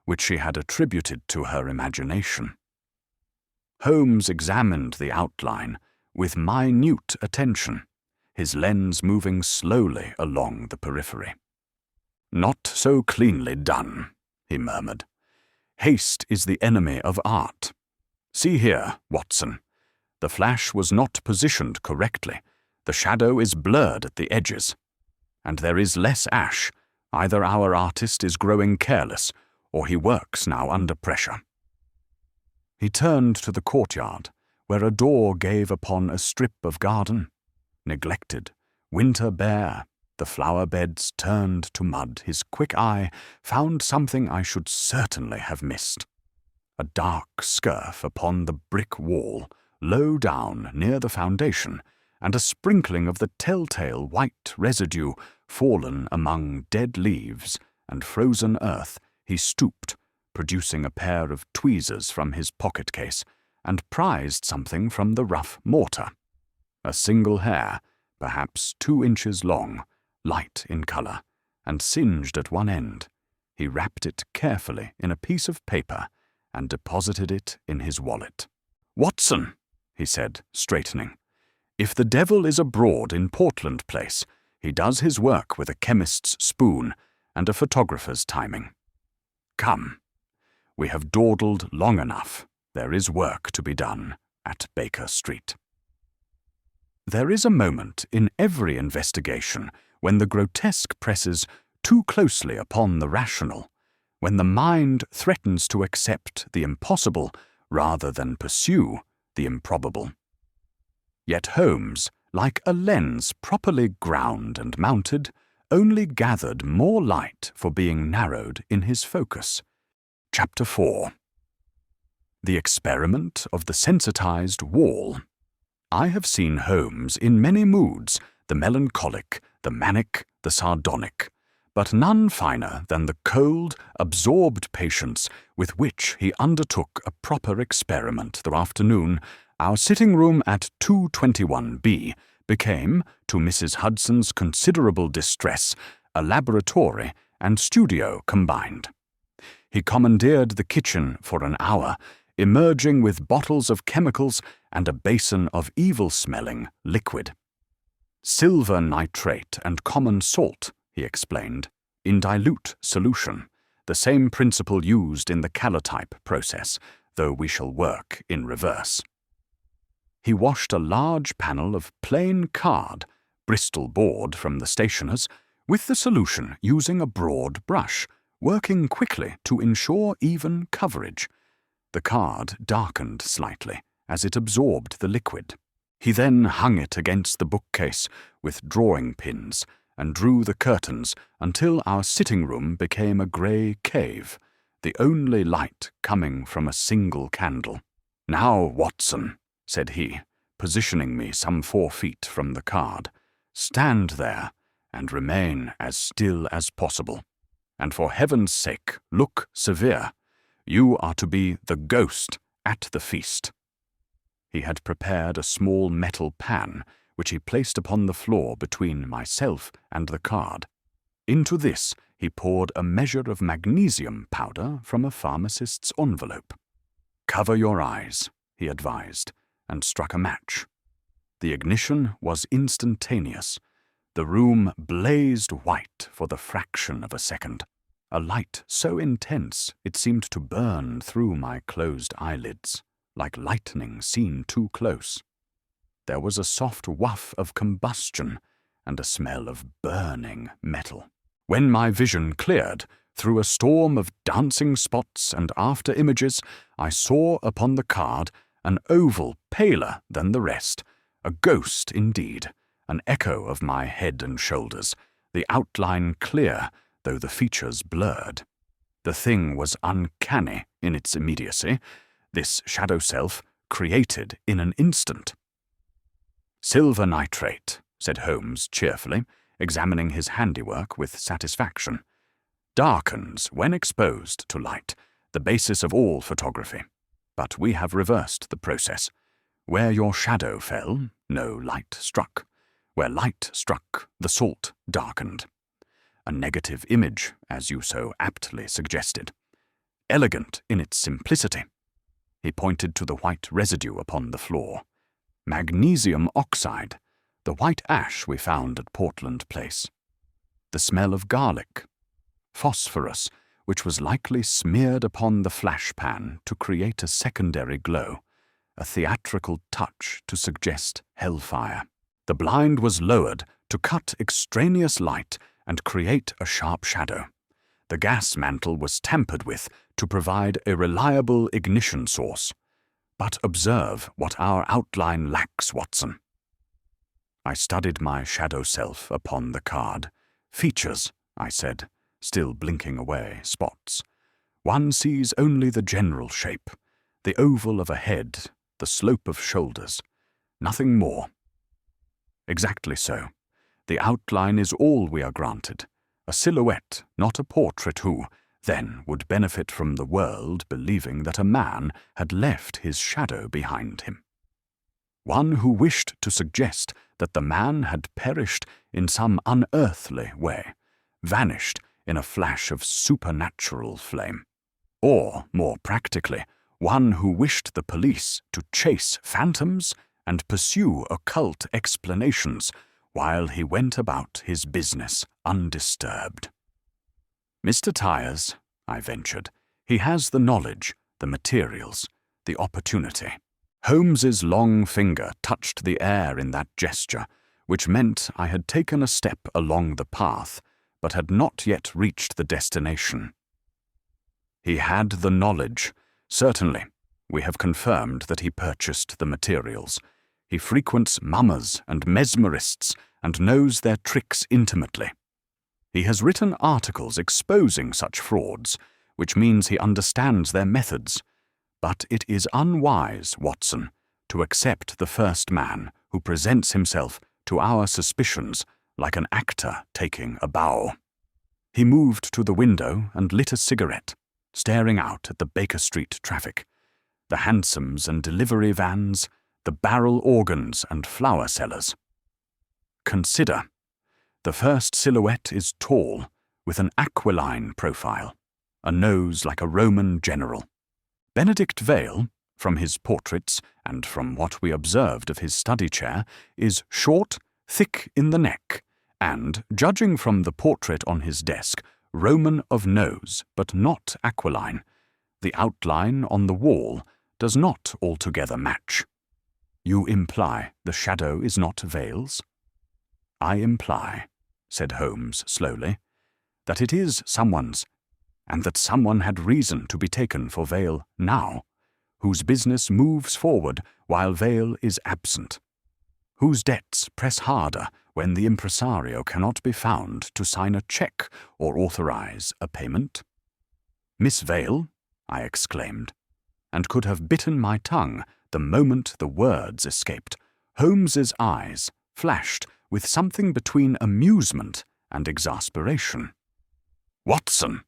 which she had attributed to her imagination. Holmes examined the outline with minute attention, his lens moving slowly along the periphery. "Not so cleanly done," he murmured. "Haste is the enemy of art. See here, Watson. The flash was not positioned correctly. The shadow is blurred at the edges. And there is less ash. Either our artist is growing careless, or he works now under pressure." He turned to the courtyard, where a door gave upon a strip of garden. Neglected, winter bare, the flower beds turned to mud. His quick eye found something I should certainly have missed. A dark scurf upon the brick wall, low down near the foundation, and a sprinkling of the telltale white residue fallen among dead leaves and frozen earth. He stooped, producing a pair of tweezers from his pocket-case, and prized something from the rough mortar. A single hair, perhaps 2 inches long, light in color, and singed at one end. He wrapped it carefully in a piece of paper and deposited it in his wallet. "Watson," he said, straightening, If the devil is abroad in Portland Place, he does his work with a chemist's spoon and a photographer's timing. Come. We have dawdled long enough. There is work to be done at Baker Street. There is a moment in every investigation when the grotesque presses too closely upon the rational, when the mind threatens to accept the impossible rather than pursue the improbable. Yet Holmes, like a lens properly ground and mounted, only gathered more light for being narrowed in his focus. Chapter 4. The Experiment of the Sensitized Wall. I have seen Holmes in many moods, the melancholic, the manic, the sardonic, but none finer than the cold, absorbed patience with which he undertook a proper experiment the afternoon. Our sitting room at 221B became, to Mrs. Hudson's considerable distress, a laboratory and studio combined. He commandeered the kitchen for an hour, emerging with bottles of chemicals and a basin of evil-smelling liquid. Silver nitrate and common salt, he explained, in dilute solution, the same principle used in the calotype process, though we shall work in reverse. He washed a large panel of plain card, Bristol board from the stationer's, with the solution using a broad brush, working quickly to ensure even coverage. The card darkened slightly as it absorbed the liquid. He then hung it against the bookcase with drawing pins and drew the curtains until our sitting room became a grey cave, the only light coming from a single candle. "Now, Watson," said he, positioning me some 4 feet from the card, "stand there and remain as still as possible. And for heaven's sake, look severe. You are to be the ghost at the feast." He had prepared a small metal pan, which he placed upon the floor between myself and the card. Into this he poured a measure of magnesium powder from a pharmacist's envelope. "Cover your eyes," he advised, and struck a match. The ignition was instantaneous. The room blazed white for the fraction of a second, a light so intense it seemed to burn through my closed eyelids, like lightning seen too close. There was a soft waft of combustion and a smell of burning metal. When my vision cleared, through a storm of dancing spots and after-images, I saw upon the card an oval paler than the rest, a ghost indeed, an echo of my head and shoulders, the outline clear, though the features blurred. The thing was uncanny in its immediacy, this shadow self created in an instant. "Silver nitrate," said Holmes cheerfully, examining his handiwork with satisfaction, "darkens when exposed to light, the basis of all photography. But we have reversed the process. Where your shadow fell, no light struck. Where light struck, the salt darkened. A negative image, as you so aptly suggested. Elegant in its simplicity." He pointed to the white residue upon the floor. "Magnesium oxide, the white ash we found at Portland Place. The smell of garlic. Phosphorus, which was likely smeared upon the flash pan to create a secondary glow, a theatrical touch to suggest hellfire. The blind was lowered to cut extraneous light and create a sharp shadow. The gas mantle was tampered with to provide a reliable ignition source. But observe what our outline lacks, Watson." I studied my shadow self upon the card. "Features," I said, still blinking away spots. "One sees only the general shape, the oval of a head, the slope of shoulders. Nothing more." "Exactly so. The outline is all we are granted. A silhouette, not a portrait who, then, would benefit from the world believing that a man had left his shadow behind him. One who wished to suggest that the man had perished in some unearthly way, vanished in a flash of supernatural flame. Or, more practically, one who wished the police to chase phantoms and pursue occult explanations while he went about his business undisturbed. "Mr. Tyers," I ventured, "he has the knowledge, the materials, the opportunity." Holmes's long finger touched the air in that gesture, which meant I had taken a step along the path, but had not yet reached the destination. "He had the knowledge. Certainly. We have confirmed that he purchased the materials. He frequents mummers and mesmerists and knows their tricks intimately. He has written articles exposing such frauds, which means he understands their methods. But it is unwise, Watson, to accept the first man who presents himself to our suspicions like an actor taking a bow." He moved to the window and lit a cigarette, staring out at the Baker Street traffic, the hansoms and delivery vans, the barrel organs and flower sellers. "Consider. The first silhouette is tall, with an aquiline profile, a nose like a Roman general. Benedict Vale, from his portraits and from what we observed of his study chair, is short, thick in the neck, and, judging from the portrait on his desk, Roman of nose, but not aquiline. The outline on the wall does not altogether match." "You imply the shadow is not Vale's?" "I imply," said Holmes slowly, "that it is someone's, and that someone had reason to be taken for Vale now, whose business moves forward while Vale is absent, whose debts press harder when the impresario cannot be found to sign a check or authorize a payment." "Miss Vale?" I exclaimed, and could have bitten my tongue the moment the words escaped. Holmes's eyes flashed with something between amusement and exasperation. "Watson,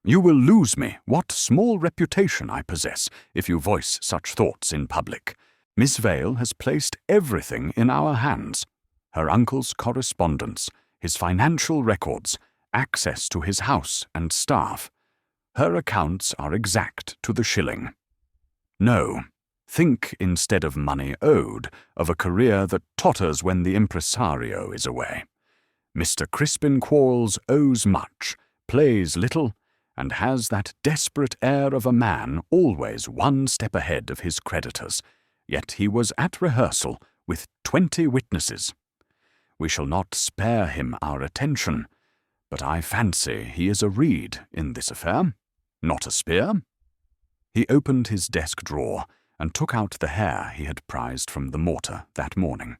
you will lose me what small reputation I possess if you voice such thoughts in public. Miss Vale has placed everything in our hands: her uncle's correspondence, his financial records, access to his house and staff. Her accounts are exact to the shilling. No, think instead of money owed of a career that totters when the impresario is away. Mr. Crispin Quarles owes much, plays little, and has that desperate air of a man always one step ahead of his creditors, yet he was at rehearsal with 20 witnesses. We shall not spare him our attention, but I fancy he is a reed in this affair, not a spear." He opened his desk drawer and took out the hair he had prized from the mortar that morning.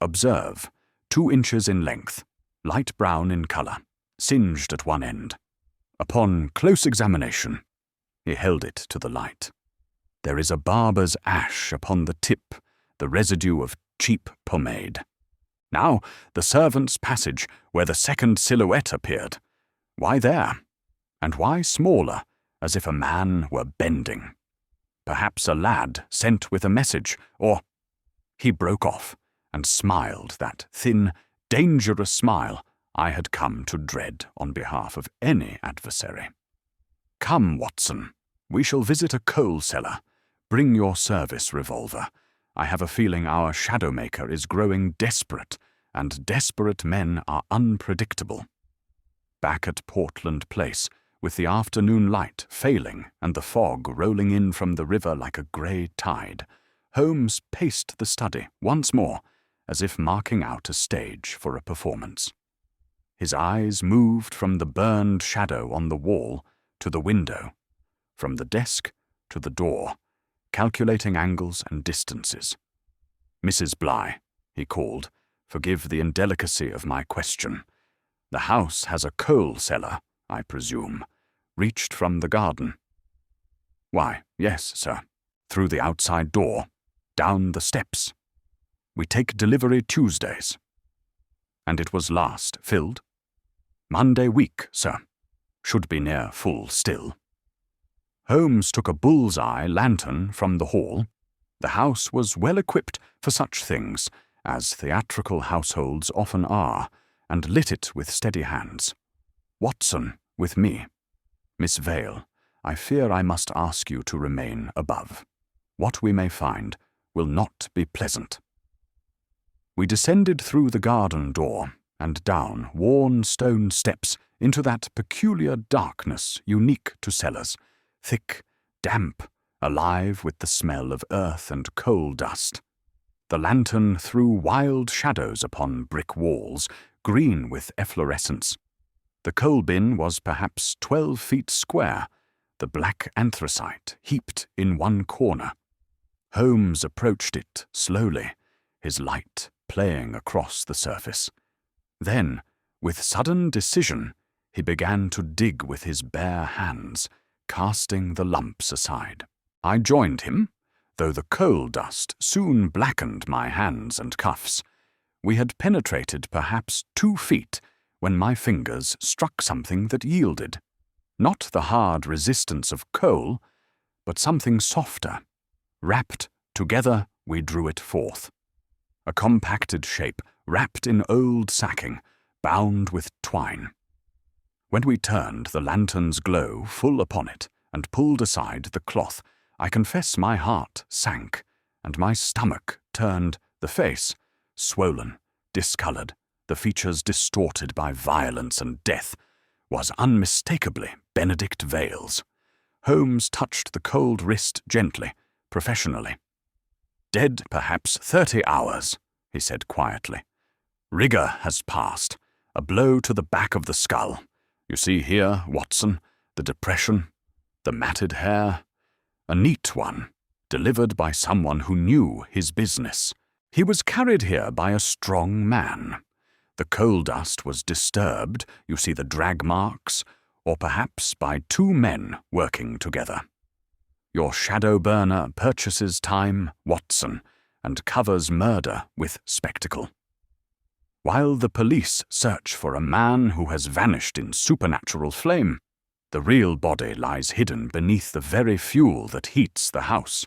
"Observe, 2 inches in length, light brown in colour, singed at one end. Upon close examination," he held it to the light, "there is a barber's ash upon the tip, the residue of cheap pomade. Now, the servants' passage, where the second silhouette appeared. Why there? And why smaller, as if a man were bending? Perhaps a lad sent with a message, or—" He broke off and smiled that thin, dangerous smile I had come to dread on behalf of any adversary. "Come, Watson, we shall visit a coal cellar. Bring your service revolver. I have a feeling our shadow-maker is growing desperate, and desperate men are unpredictable." Back at Portland Place, with the afternoon light failing and the fog rolling in from the river like a grey tide, Holmes paced the study once more, as if marking out a stage for a performance. His eyes moved from the burned shadow on the wall to the window, from the desk to the door, calculating angles and distances. "Mrs. Bligh," he called, "forgive the indelicacy of my question. The house has a coal cellar, I presume, reached from the garden?" "Why, yes, sir. Through the outside door, down the steps. We take delivery Tuesdays." "And it was last filled?" "Monday week, sir. Should be near full still." Holmes took a bull's-eye lantern from the hall. The house was well equipped for such things, as theatrical households often are, and lit it with steady hands. "Watson, with me. Miss Vale, I fear I must ask you to remain above. What we may find will not be pleasant. We descended through the garden door and down worn stone steps into that peculiar darkness unique to cellars, thick, damp, alive with the smell of earth and coal dust. The lantern threw wild shadows upon brick walls, green with efflorescence. The coal bin was perhaps 12 feet square, the black anthracite heaped in one corner. Holmes approached it slowly, his light playing across the surface. Then, with sudden decision, he began to dig with his bare hands, casting the lumps aside. I joined him, though the coal dust soon blackened my hands and cuffs. We had penetrated perhaps 2 feet when my fingers struck something that yielded. Not the hard resistance of coal, but something softer. Wrapped together, we drew it forth. A compacted shape, wrapped in old sacking, bound with twine. When we turned the lantern's glow full upon it and pulled aside the cloth, I confess my heart sank, and my stomach turned, the face, swollen, discoloured, the features distorted by violence and death, was unmistakably Benedict Vale's. Holmes touched the cold wrist gently, professionally. "Dead perhaps 30 hours, he said quietly. "Rigour has passed, a blow to the back of the skull. You see here, Watson, the depression, the matted hair. A neat one, delivered by someone who knew his business. He was carried here by a strong man. The coal dust was disturbed, you see the drag marks, or perhaps by 2 men working together. Your shadow burner purchases time, Watson, and covers murder with spectacle. While the police search for a man who has vanished in supernatural flame, the real body lies hidden beneath the very fuel that heats the house."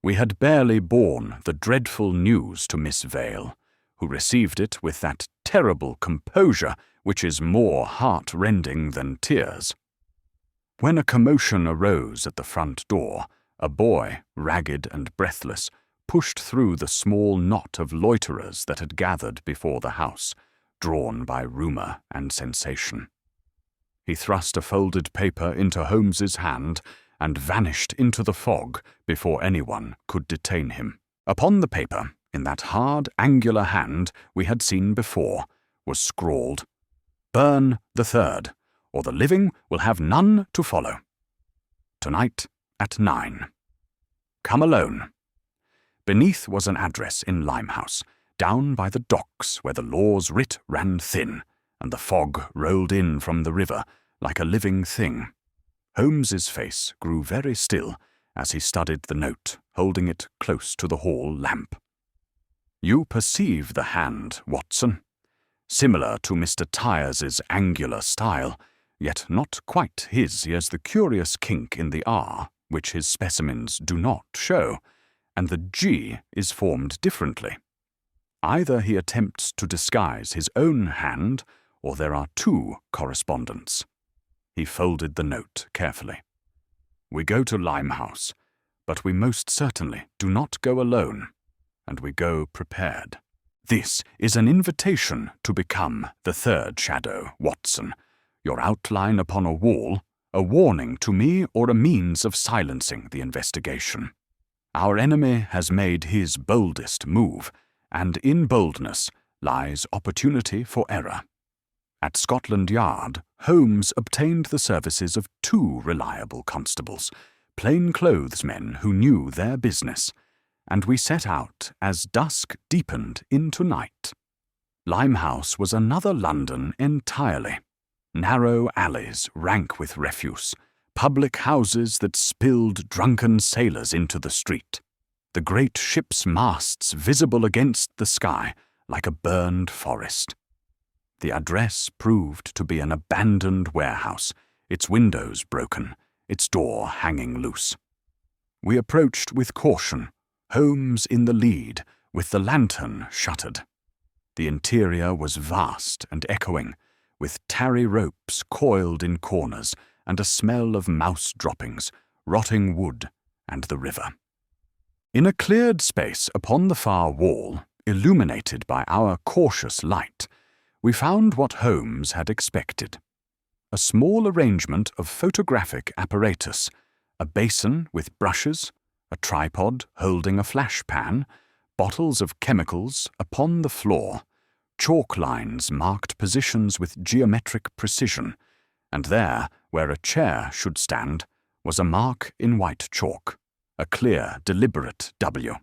We had barely borne the dreadful news to Miss Vale, who received it with that terrible composure which is more heart-rending than tears. When a commotion arose at the front door, a boy, ragged and breathless, pushed through the small knot of loiterers that had gathered before the house, drawn by rumour and sensation. He thrust a folded paper into Holmes's hand and vanished into the fog before anyone could detain him. Upon the paper, in that hard, angular hand we had seen before, was scrawled, "Burn the 3rd, or the living will have none to follow. Tonight at 9. Come alone." Beneath was an address in Limehouse, down by the docks where the law's writ ran thin, and the fog rolled in from the river like a living thing. Holmes's face grew very still as he studied the note, holding it close to the hall lamp. "You perceive the hand, Watson. Similar to Mr. Tyres's angular style, yet not quite his. He has the curious kink in the R, which his specimens do not show, and the G is formed differently. Either he attempts to disguise his own hand, or there are 2 correspondents." He folded the note carefully. "We go to Limehouse, but we most certainly do not go alone, and we go prepared. This is an invitation to become the 3rd shadow, Watson, your outline upon a wall, a warning to me or a means of silencing the investigation. Our enemy has made his boldest move, and in boldness lies opportunity for error. At Scotland Yard, Holmes obtained the services of 2 reliable constables, plain-clothes men who knew their business, and we set out as dusk deepened into night. Limehouse was another London entirely. Narrow alleys rank with refuse, public houses that spilled drunken sailors into the street, the great ship's masts visible against the sky like a burned forest. The address proved to be an abandoned warehouse, its windows broken, its door hanging loose. We approached with caution, Holmes in the lead, with the lantern shuttered. The interior was vast and echoing, with tarry ropes coiled in corners and a smell of mouse droppings, rotting wood, and the river. In a cleared space upon the far wall, illuminated by our cautious light, we found what Holmes had expected. A small arrangement of photographic apparatus, a basin with brushes, a tripod holding a flash pan, bottles of chemicals upon the floor, chalk lines marked positions with geometric precision, and there, where a chair should stand, was a mark in white chalk, a clear, deliberate W.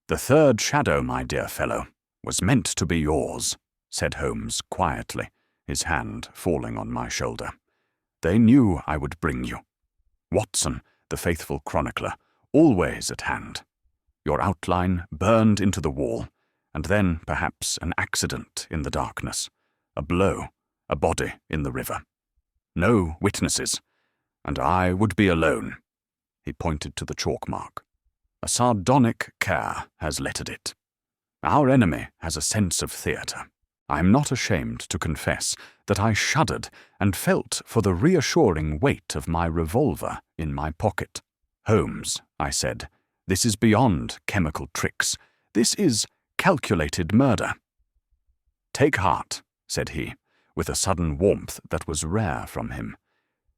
"The third shadow, my dear fellow, was meant to be yours," said Holmes quietly, his hand falling on my shoulder. "They knew I would bring you. Watson, the faithful chronicler, always at hand. Your outline burned into the wall, and then, perhaps, an accident in the darkness, a blow, a body in the river. No witnesses, and I would be alone." He pointed to the chalk mark. "A sardonic care has lettered it. Our enemy has a sense of theatre. I am not ashamed to confess that I shuddered and felt for the reassuring weight of my revolver in my pocket. 'Holmes,' I said, 'this is beyond chemical tricks. This is calculated murder.' 'Take heart,' said he, with a sudden warmth that was rare from him.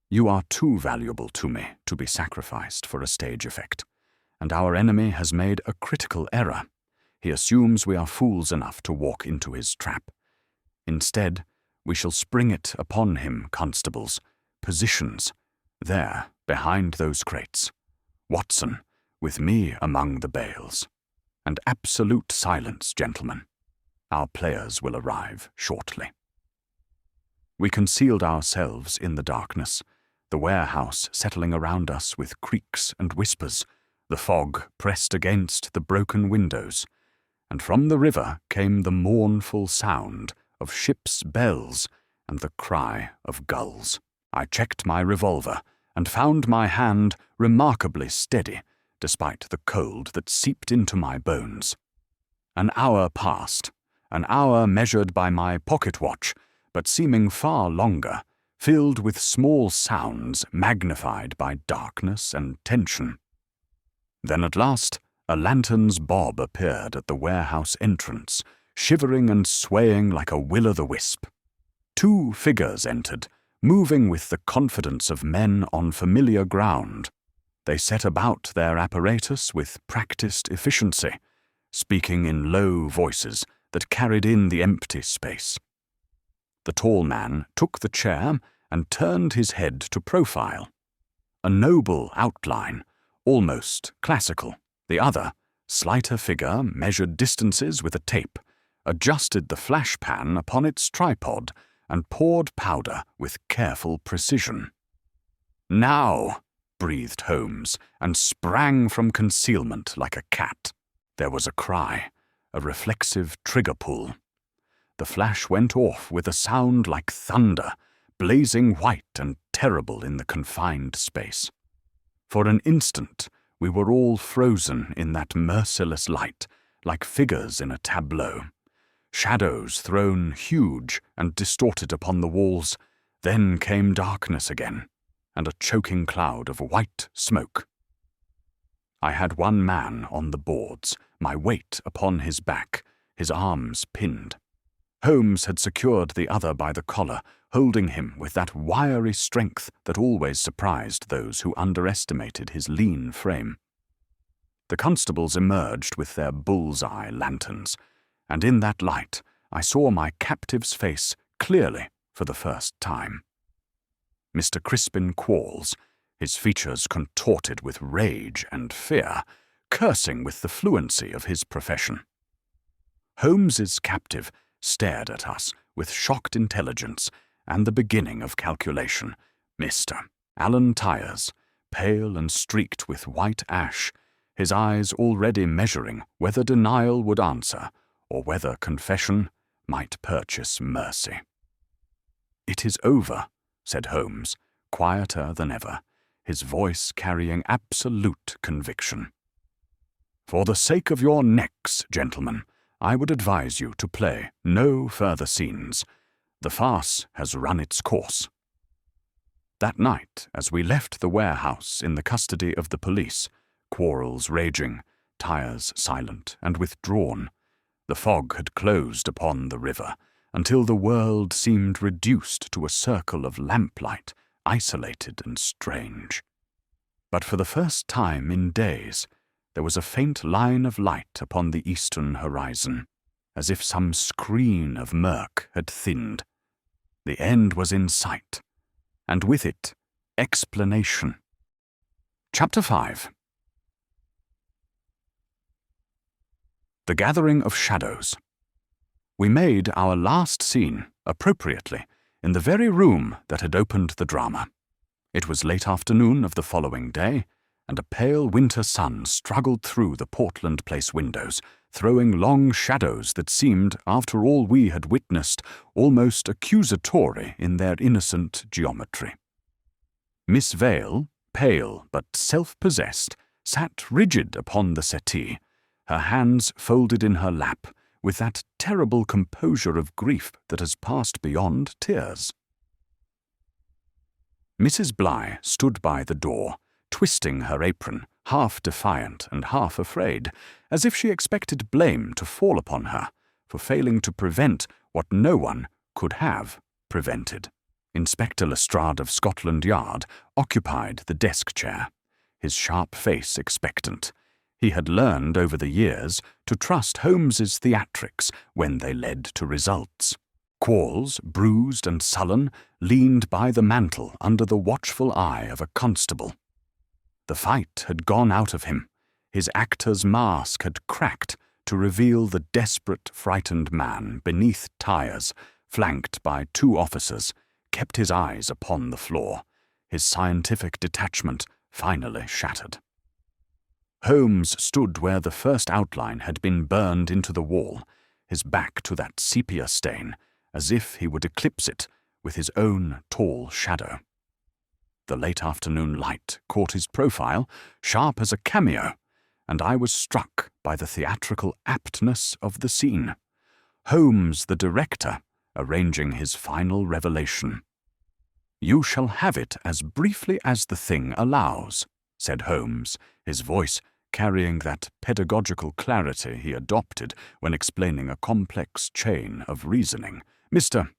'You are too valuable to me to be sacrificed for a stage effect, and our enemy has made a critical error. He assumes we are fools enough to walk into his trap. Instead, we shall spring it upon him, constables. Positions. There, behind those crates. Watson, with me among the bales. And absolute silence, gentlemen. Our players will arrive shortly." We concealed ourselves in the darkness, the warehouse settling around us with creaks and whispers, the fog pressed against the broken windows, and from the river came the mournful sound of ships' bells and the cry of gulls. I checked my revolver and found my hand remarkably steady, despite the cold that seeped into my bones. An hour passed, an hour measured by my pocket watch, but seeming far longer, filled with small sounds magnified by darkness and tension. Then at last, a lantern's bob appeared at the warehouse entrance, shivering and swaying like a will-o'-the-wisp. 2 figures entered, moving with the confidence of men on familiar ground. They set about their apparatus with practiced efficiency, speaking in low voices that carried in the empty space. The tall man took the chair and turned his head to profile. A noble outline, almost classical. The other, slighter figure, measured distances with a tape, adjusted the flash pan upon its tripod, and poured powder with careful precision. "Now!" breathed Holmes, and sprang from concealment like a cat. There was a cry, a reflexive trigger pull. The flash went off with a sound like thunder, blazing white and terrible in the confined space. For an instant, we were all frozen in that merciless light, like figures in a tableau. Shadows thrown huge and distorted upon the walls. Then came darkness again, and a choking cloud of white smoke. I had one man on the boards, my weight upon his back, his arms pinned. Holmes had secured the other by the collar, holding him with that wiry strength that always surprised those who underestimated his lean frame. The constables emerged with their bull's-eye lanterns, and in that light I saw my captive's face clearly for the first time. Mr. Crispin Quarles, his features contorted with rage and fear, cursing with the fluency of his profession. Holmes's captive stared at us with shocked intelligence and the beginning of calculation. Mr. Alan Tyers, pale and streaked with white ash, his eyes already measuring whether denial would answer or whether confession might purchase mercy. "It is over," said Holmes, quieter than ever, his voice carrying absolute conviction. "For the sake of your necks, gentlemen, I would advise you to play no further scenes. The farce has run its course." That night, as we left the warehouse in the custody of the police, quarrels raging, Tyers silent and withdrawn. The fog had closed upon the river, until the world seemed reduced to a circle of lamplight, isolated and strange. But for the first time in days, there was a faint line of light upon the eastern horizon, as if some screen of murk had thinned. The end was in sight, and with it, explanation. Chapter 5. The Gathering of Shadows. We made our last scene, appropriately, in the very room that had opened the drama. It was late afternoon of the following day, and a pale winter sun struggled through the Portland Place windows, throwing long shadows that seemed, after all we had witnessed, almost accusatory in their innocent geometry. Miss Vale, pale but self-possessed, sat rigid upon the settee, her hands folded in her lap, with that terrible composure of grief that has passed beyond tears. Mrs. Bligh stood by the door, twisting her apron, half defiant and half afraid, as if she expected blame to fall upon her for failing to prevent what no one could have prevented. Inspector Lestrade of Scotland Yard occupied the desk chair, his sharp face expectant. He had learned over the years to trust Holmes's theatrics when they led to results. Quarles, bruised and sullen, leaned by the mantel under the watchful eye of a constable. The fight had gone out of him. His actor's mask had cracked to reveal the desperate, frightened man beneath Tyers, flanked by 2 officers, kept his eyes upon the floor, his scientific detachment finally shattered. Holmes stood where the first outline had been burned into the wall, his back to that sepia stain, as if he would eclipse it with his own tall shadow. The late afternoon light caught his profile, sharp as a cameo, and I was struck by the theatrical aptness of the scene. Holmes, the director, arranging his final revelation. "You shall have it as briefly as the thing allows," said Holmes, his voice carrying that pedagogical clarity he adopted when explaining a complex chain of reasoning. "Mr.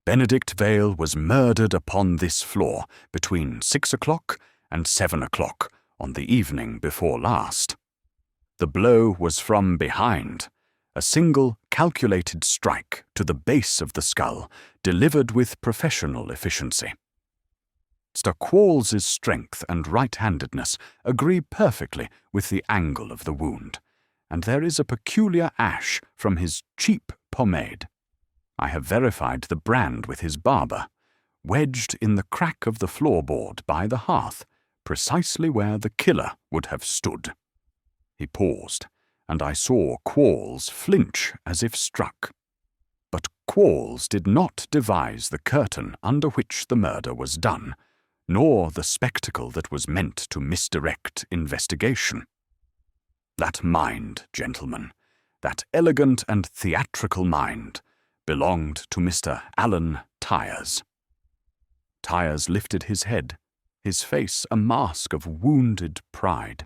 Benedict Vale was murdered upon this floor between 6 o'clock and 7 o'clock on the evening before last. The blow was from behind, a single calculated strike to the base of the skull, delivered with professional efficiency. Mr. Quarles's strength and right-handedness agree perfectly with the angle of the wound, and there is a peculiar ash from his cheap pomade. I have verified the brand with his barber, wedged in the crack of the floorboard by the hearth, precisely where the killer would have stood." He paused, and I saw Quarles flinch as if struck. But Quarles did not devise the curtain under which the murder was done, nor the spectacle that was meant to misdirect investigation. That mind, gentlemen, that elegant and theatrical mind, belonged to Mr. Alan Tyers. Tyers lifted his head, his face a mask of wounded pride.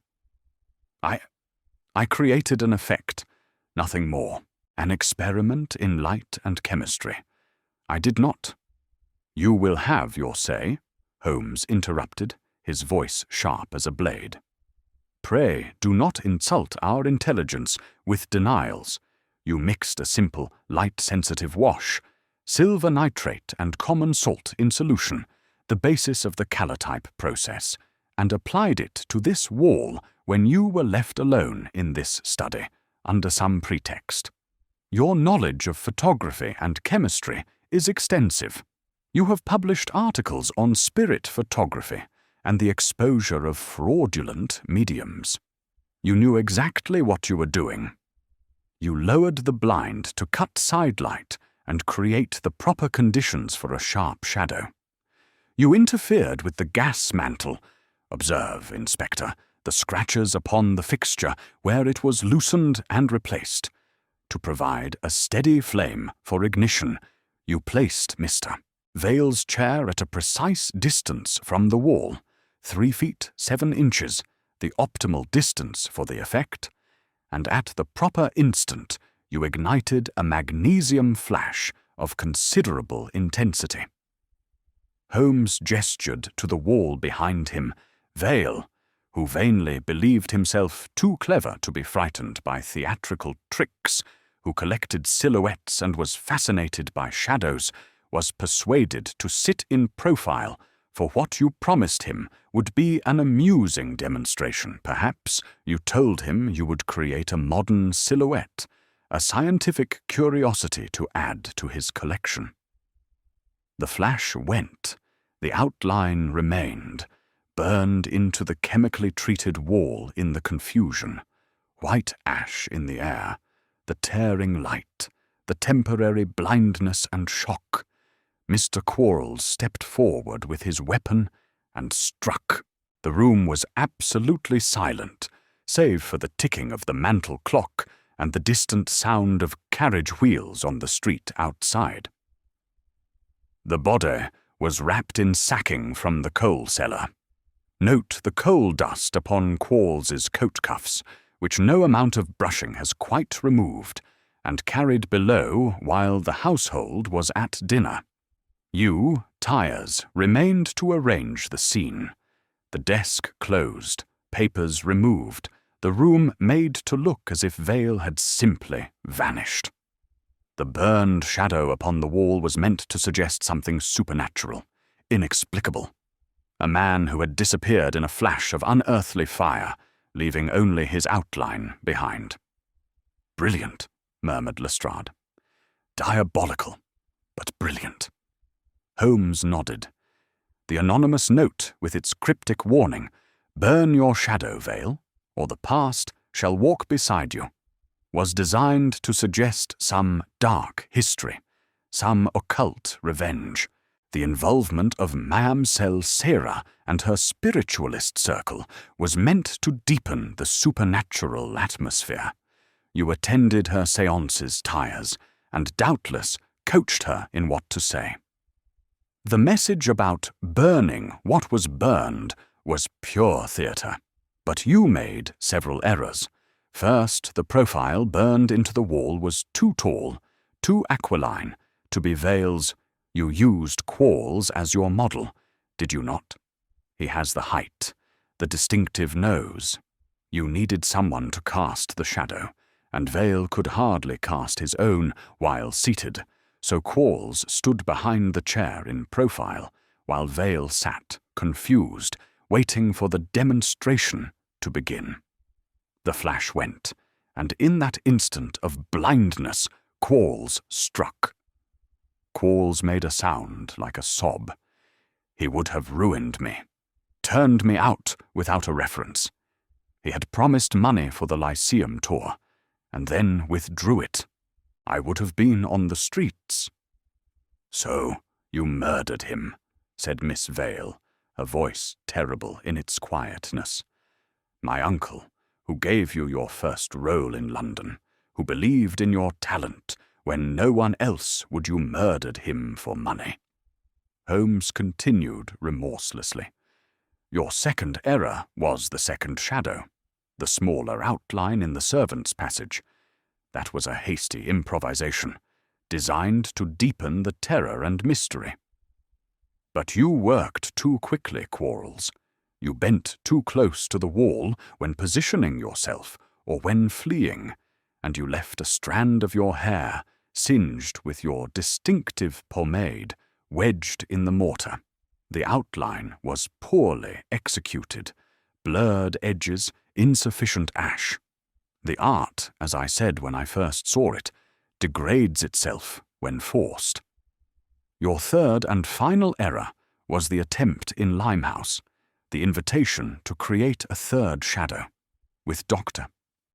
I created an effect, nothing more, an experiment in light and chemistry. I did not. You will have your say, Holmes interrupted, his voice sharp as a blade. Pray do not insult our intelligence with denials. You mixed a simple, light-sensitive wash, silver nitrate and common salt in solution, the basis of the calotype process, and applied it to this wall when you were left alone in this study, under some pretext. Your knowledge of photography and chemistry is extensive. You have published articles on spirit photography and the exposure of fraudulent mediums. You knew exactly what you were doing. You lowered the blind to cut sidelight and create the proper conditions for a sharp shadow. You interfered with the gas mantle. Observe, Inspector, the scratches upon the fixture where it was loosened and replaced. To provide a steady flame for ignition, you placed Mr. Vale's chair at a precise distance from the wall, 3 feet 7 inches, the optimal distance for the effect, and at the proper instant you ignited a magnesium flash of considerable intensity. Holmes gestured to the wall behind him. Vale, who vainly believed himself too clever to be frightened by theatrical tricks, who collected silhouettes and was fascinated by shadows, was persuaded to sit in profile for what you promised him would be an amusing demonstration. Perhaps you told him you would create a modern silhouette, a scientific curiosity to add to his collection. The flash went, the outline remained, burned into the chemically treated wall in the confusion, white ash in the air, the tearing light, the temporary blindness and shock. Mr. Quarles stepped forward with his weapon and struck. The room was absolutely silent, save for the ticking of the mantel clock and the distant sound of carriage wheels on the street outside. The body was wrapped in sacking from the coal cellar. Note the coal dust upon Quarles's coat cuffs, which no amount of brushing has quite removed, and carried below while the household was at dinner. You, Tyres, remained to arrange the scene. The desk closed, papers removed, the room made to look as if Vale had simply vanished. The burned shadow upon the wall was meant to suggest something supernatural, inexplicable. A man who had disappeared in a flash of unearthly fire, leaving only his outline behind. "Brilliant," murmured Lestrade. "Diabolical, but brilliant." Holmes nodded. The anonymous note, with its cryptic warning, "Burn your shadow, Vale, or the past shall walk beside you," was designed to suggest some dark history, some occult revenge. The involvement of Mamselle Sarah and her spiritualist circle was meant to deepen the supernatural atmosphere. You attended her séances, Tyres, and doubtless coached her in what to say. The message about burning what was burned was pure theatre, but you made several errors. First, the profile burned into the wall was too tall, too aquiline, to be Vale's. You used Quarles as your model, did you not? He has the height, the distinctive nose. You needed someone to cast the shadow, and Vale could hardly cast his own while seated, so Quarles stood behind the chair in profile, while Vale sat, confused, waiting for the demonstration to begin. The flash went, and in that instant of blindness, Quarles struck. Quarles made a sound like a sob. He would have ruined me, turned me out without a reference. He had promised money for the Lyceum tour, and then withdrew it. I would have been on the streets. "So you murdered him," said Miss Vale, her voice terrible in its quietness. "My uncle, who gave you your first role in London, who believed in your talent when no one else would, you murdered him for money." Holmes continued remorselessly. "Your second error was the second shadow, the smaller outline in the servants' passage. That was a hasty improvisation, designed to deepen the terror and mystery. But you worked too quickly, Quarles. You bent too close to the wall when positioning yourself or when fleeing, and you left a strand of your hair, singed with your distinctive pomade, wedged in the mortar. The outline was poorly executed, blurred edges, insufficient ash. The art, as I said when I first saw it, degrades itself when forced. Your third and final error was the attempt in Limehouse, the invitation to create a third shadow, with Dr.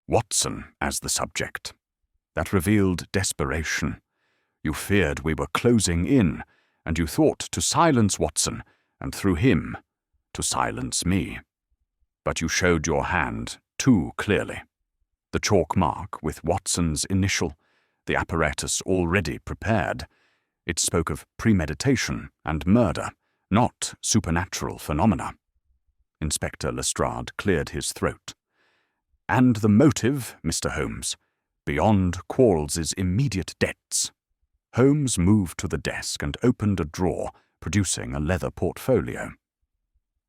Watson as the subject. That revealed desperation. You feared we were closing in, and you thought to silence Watson, and through him, to silence me. But you showed your hand too clearly. The chalk mark with Watson's initial, the apparatus already prepared. It spoke of premeditation and murder, not supernatural phenomena. Inspector Lestrade cleared his throat. And the motive, Mr. Holmes, beyond Quarles's immediate debts. Holmes moved to the desk and opened a drawer, producing a leather portfolio.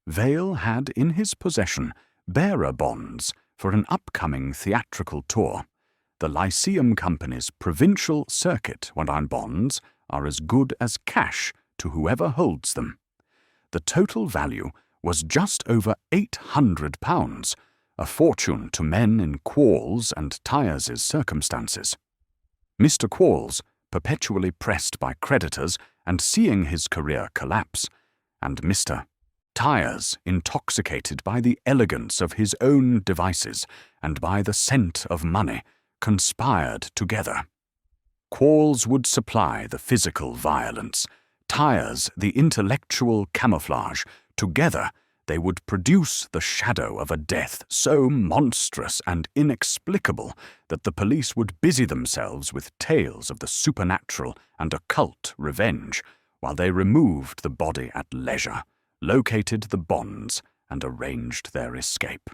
Vale had in his possession bearer bonds for an upcoming theatrical tour. The Lyceum Company's provincial circuit on bonds are as good as cash to whoever holds them. The total value was just over £800, a fortune to men in Quarles and Tyres's circumstances. Mr. Quarles, perpetually pressed by creditors and seeing his career collapse, and Mr. Tyres, intoxicated by the elegance of his own devices and by the scent of money, conspired together. Quarles would supply the physical violence, Tyres the intellectual camouflage. Together they would produce the shadow of a death so monstrous and inexplicable that the police would busy themselves with tales of the supernatural and occult revenge, while they removed the body at leisure, located the bonds, and arranged their escape.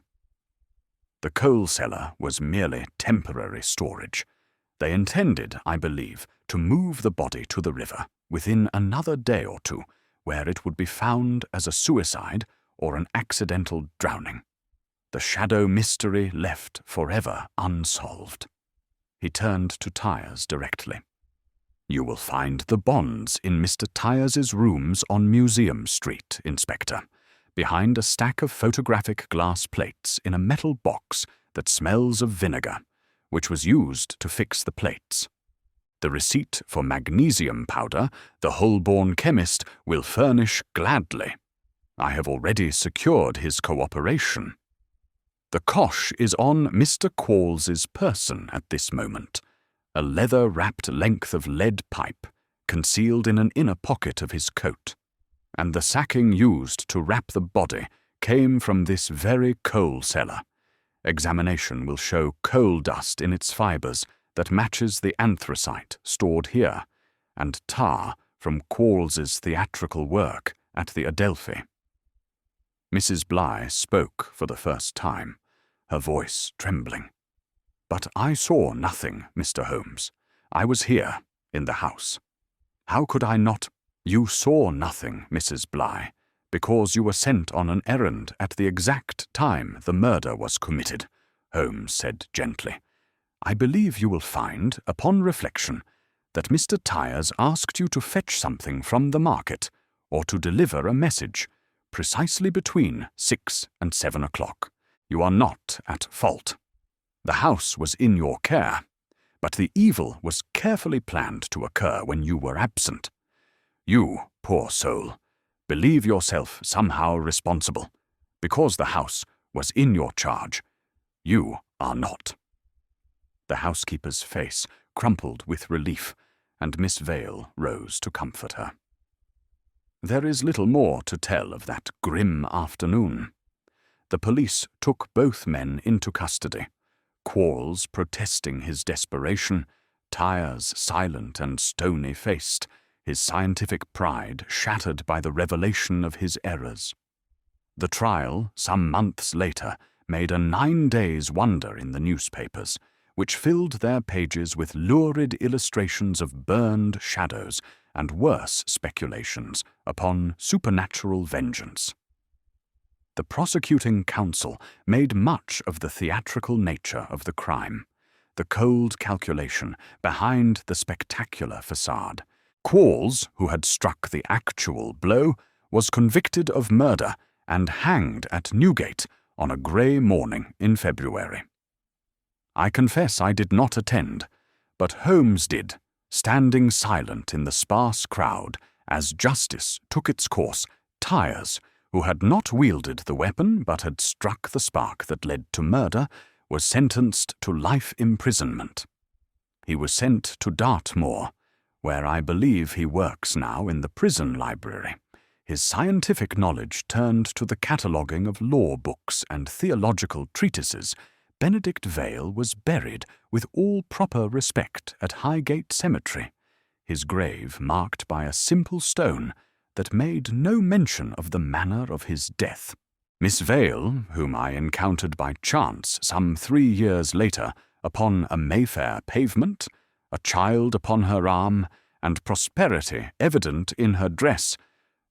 The coal cellar was merely temporary storage. They intended, I believe, to move the body to the river within another day or two, where it would be found as a suicide or an accidental drowning. The shadow mystery left forever unsolved. He turned to Tyres directly. You will find the bonds in Mr. Tyres's rooms on Museum Street, Inspector, behind a stack of photographic glass plates in a metal box that smells of vinegar, which was used to fix the plates. The receipt for magnesium powder the Holborn chemist will furnish gladly. I have already secured his cooperation. The cosh is on Mr. Quarles's person at this moment, a leather-wrapped length of lead pipe concealed in an inner pocket of his coat, and the sacking used to wrap the body came from this very coal cellar. Examination will show coal dust in its fibres that matches the anthracite stored here, and tar from Quarles's theatrical work at the Adelphi. Mrs. Bligh spoke for the first time, her voice trembling. But I saw nothing, Mr. Holmes. I was here, in the house. How could I not? You saw nothing, Mrs. Bligh, because you were sent on an errand at the exact time the murder was committed, Holmes said gently. I believe you will find, upon reflection, that Mr. Tyres asked you to fetch something from the market, or to deliver a message, precisely between 6 and 7 o'clock. You are not at fault. The house was in your care, but the evil was carefully planned to occur when you were absent. You, poor soul, believe yourself somehow responsible, because the house was in your charge. You are not. The housekeeper's face crumpled with relief, and Miss Vale rose to comfort her. There is little more to tell of that grim afternoon. The police took both men into custody, Quarles protesting his desperation, Tyres silent and stony-faced, his scientific pride shattered by the revelation of his errors. The trial, some months later, made a 9 days' wonder in the newspapers, which filled their pages with lurid illustrations of burned shadows and worse speculations upon supernatural vengeance. The prosecuting counsel made much of the theatrical nature of the crime, the cold calculation behind the spectacular facade. Quarles, who had struck the actual blow, was convicted of murder and hanged at Newgate on a grey morning in February. I confess I did not attend, but Holmes did, standing silent in the sparse crowd as justice took its course. Tyres, who had not wielded the weapon but had struck the spark that led to murder, was sentenced to life imprisonment. He was sent to Dartmoor, where I believe he works now in the prison library. His scientific knowledge turned to the cataloguing of law books and theological treatises. Benedict Vale was buried with all proper respect at Highgate Cemetery, his grave marked by a simple stone that made no mention of the manner of his death. Miss Vale, whom I encountered by chance some 3 years later upon a Mayfair pavement, a child upon her arm, and prosperity evident in her dress,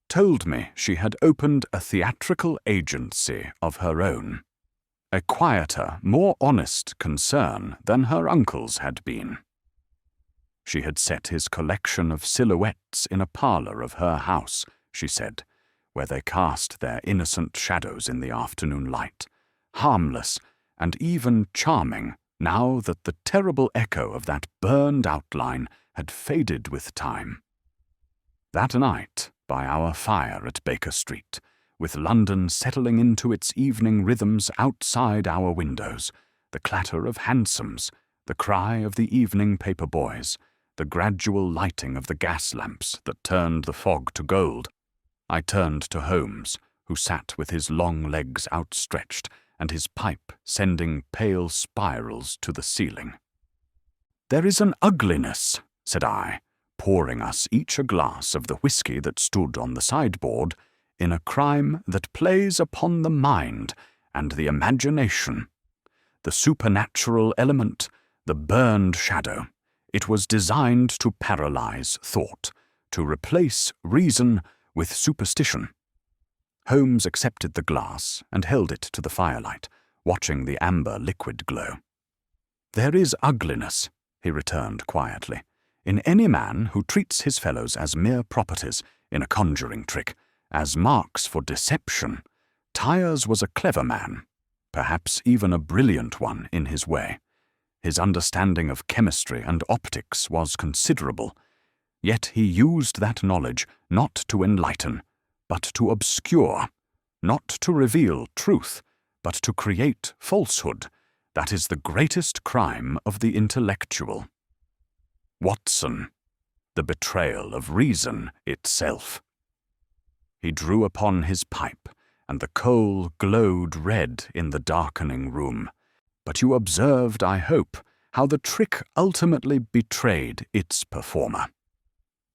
told me she had opened a theatrical agency of her own. A quieter, more honest concern than her uncle's had been. She had set his collection of silhouettes in a parlour of her house, she said, where they cast their innocent shadows in the afternoon light, harmless and even charming now that the terrible echo of that burned outline had faded with time. That night, by our fire at Baker Street, with London settling into its evening rhythms outside our windows, the clatter of hansoms, the cry of the evening paper boys, the gradual lighting of the gas lamps that turned the fog to gold, I turned to Holmes, who sat with his long legs outstretched and his pipe sending pale spirals to the ceiling. "There is an ugliness," said I, pouring us each a glass of the whisky that stood on the sideboard, "in a crime that plays upon the mind and the imagination. The supernatural element, the burned shadow, it was designed to paralyze thought, to replace reason with superstition." Holmes accepted the glass and held it to the firelight, watching the amber liquid glow. "There is ugliness," he returned quietly, "in any man who treats his fellows as mere properties in a conjuring trick, as marks for deception. Tyers was a clever man, perhaps even a brilliant one in his way. His understanding of chemistry and optics was considerable, yet he used that knowledge not to enlighten, but to obscure, not to reveal truth, but to create falsehood. That is the greatest crime of the intellectual. Watson, the betrayal of reason itself." He drew upon his pipe, and the coal glowed red in the darkening room. "But you observed, I hope, how the trick ultimately betrayed its performer.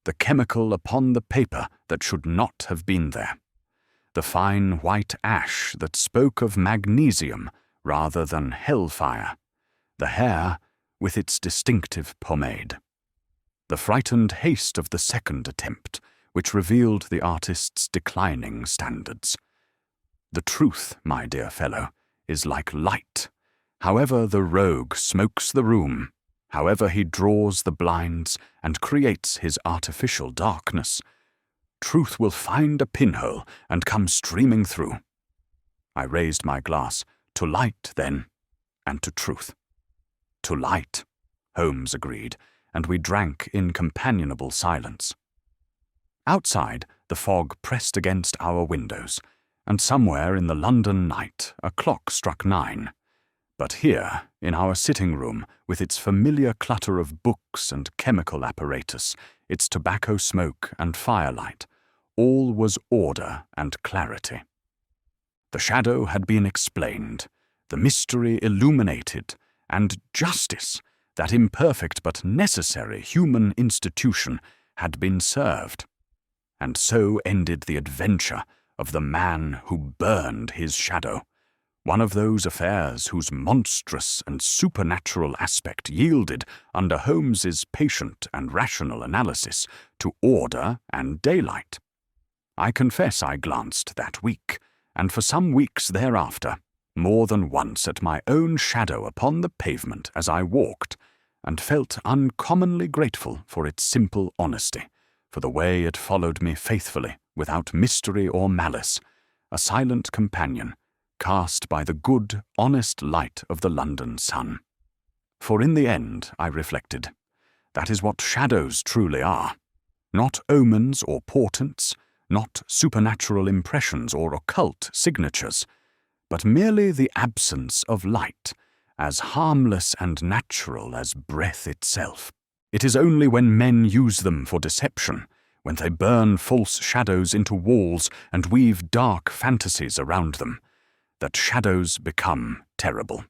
The chemical upon the paper that should not have been there. The fine white ash that spoke of magnesium rather than hellfire. The hair with its distinctive pomade. The frightened haste of the second attempt, which revealed the artist's declining standards. The truth, my dear fellow, is like light. However the rogue smokes the room, however he draws the blinds and creates his artificial darkness, truth will find a pinhole and come streaming through." I raised my glass. "To light, then, and to truth." "To light," Holmes agreed, and we drank in companionable silence. Outside, the fog pressed against our windows, and somewhere in the London night a clock struck 9. But here, in our sitting room, with its familiar clutter of books and chemical apparatus, its tobacco smoke and firelight, all was order and clarity. The shadow had been explained, the mystery illuminated, and justice, that imperfect but necessary human institution, had been served. And so ended the adventure of the man who burned his shadow, one of those affairs whose monstrous and supernatural aspect yielded, under Holmes's patient and rational analysis, to order and daylight. I confess I glanced that week, and for some weeks thereafter, more than once at my own shadow upon the pavement as I walked, and felt uncommonly grateful for its simple honesty, for the way it followed me faithfully, without mystery or malice, a silent companion, cast by the good, honest light of the London sun. For in the end, I reflected, that is what shadows truly are. Not omens or portents, not supernatural impressions or occult signatures, but merely the absence of light, as harmless and natural as breath itself. It is only when men use them for deception, when they burn false shadows into walls and weave dark fantasies around them, that shadows become terrible.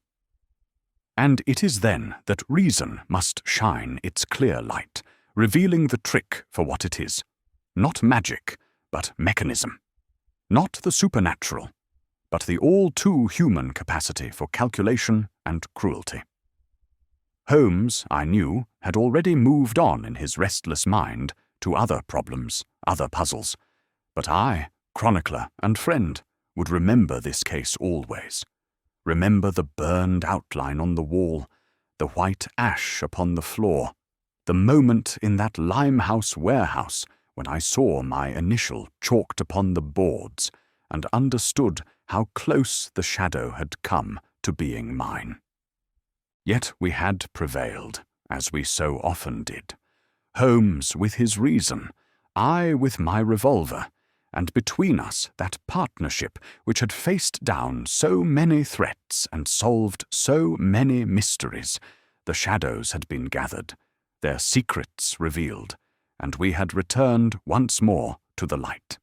And it is then that reason must shine its clear light, revealing the trick for what it is, not magic, but mechanism, not the supernatural, but the all-too-human capacity for calculation and cruelty. Holmes, I knew, had already moved on in his restless mind to other problems, other puzzles, but I, chronicler and friend, would remember this case always. Remember the burned outline on the wall, the white ash upon the floor, the moment in that Limehouse warehouse when I saw my initial chalked upon the boards and understood how close the shadow had come to being mine. Yet we had prevailed, as we so often did. Holmes with his reason, I with my revolver, and between us that partnership which had faced down so many threats and solved so many mysteries. The shadows had been gathered, their secrets revealed, and we had returned once more to the light.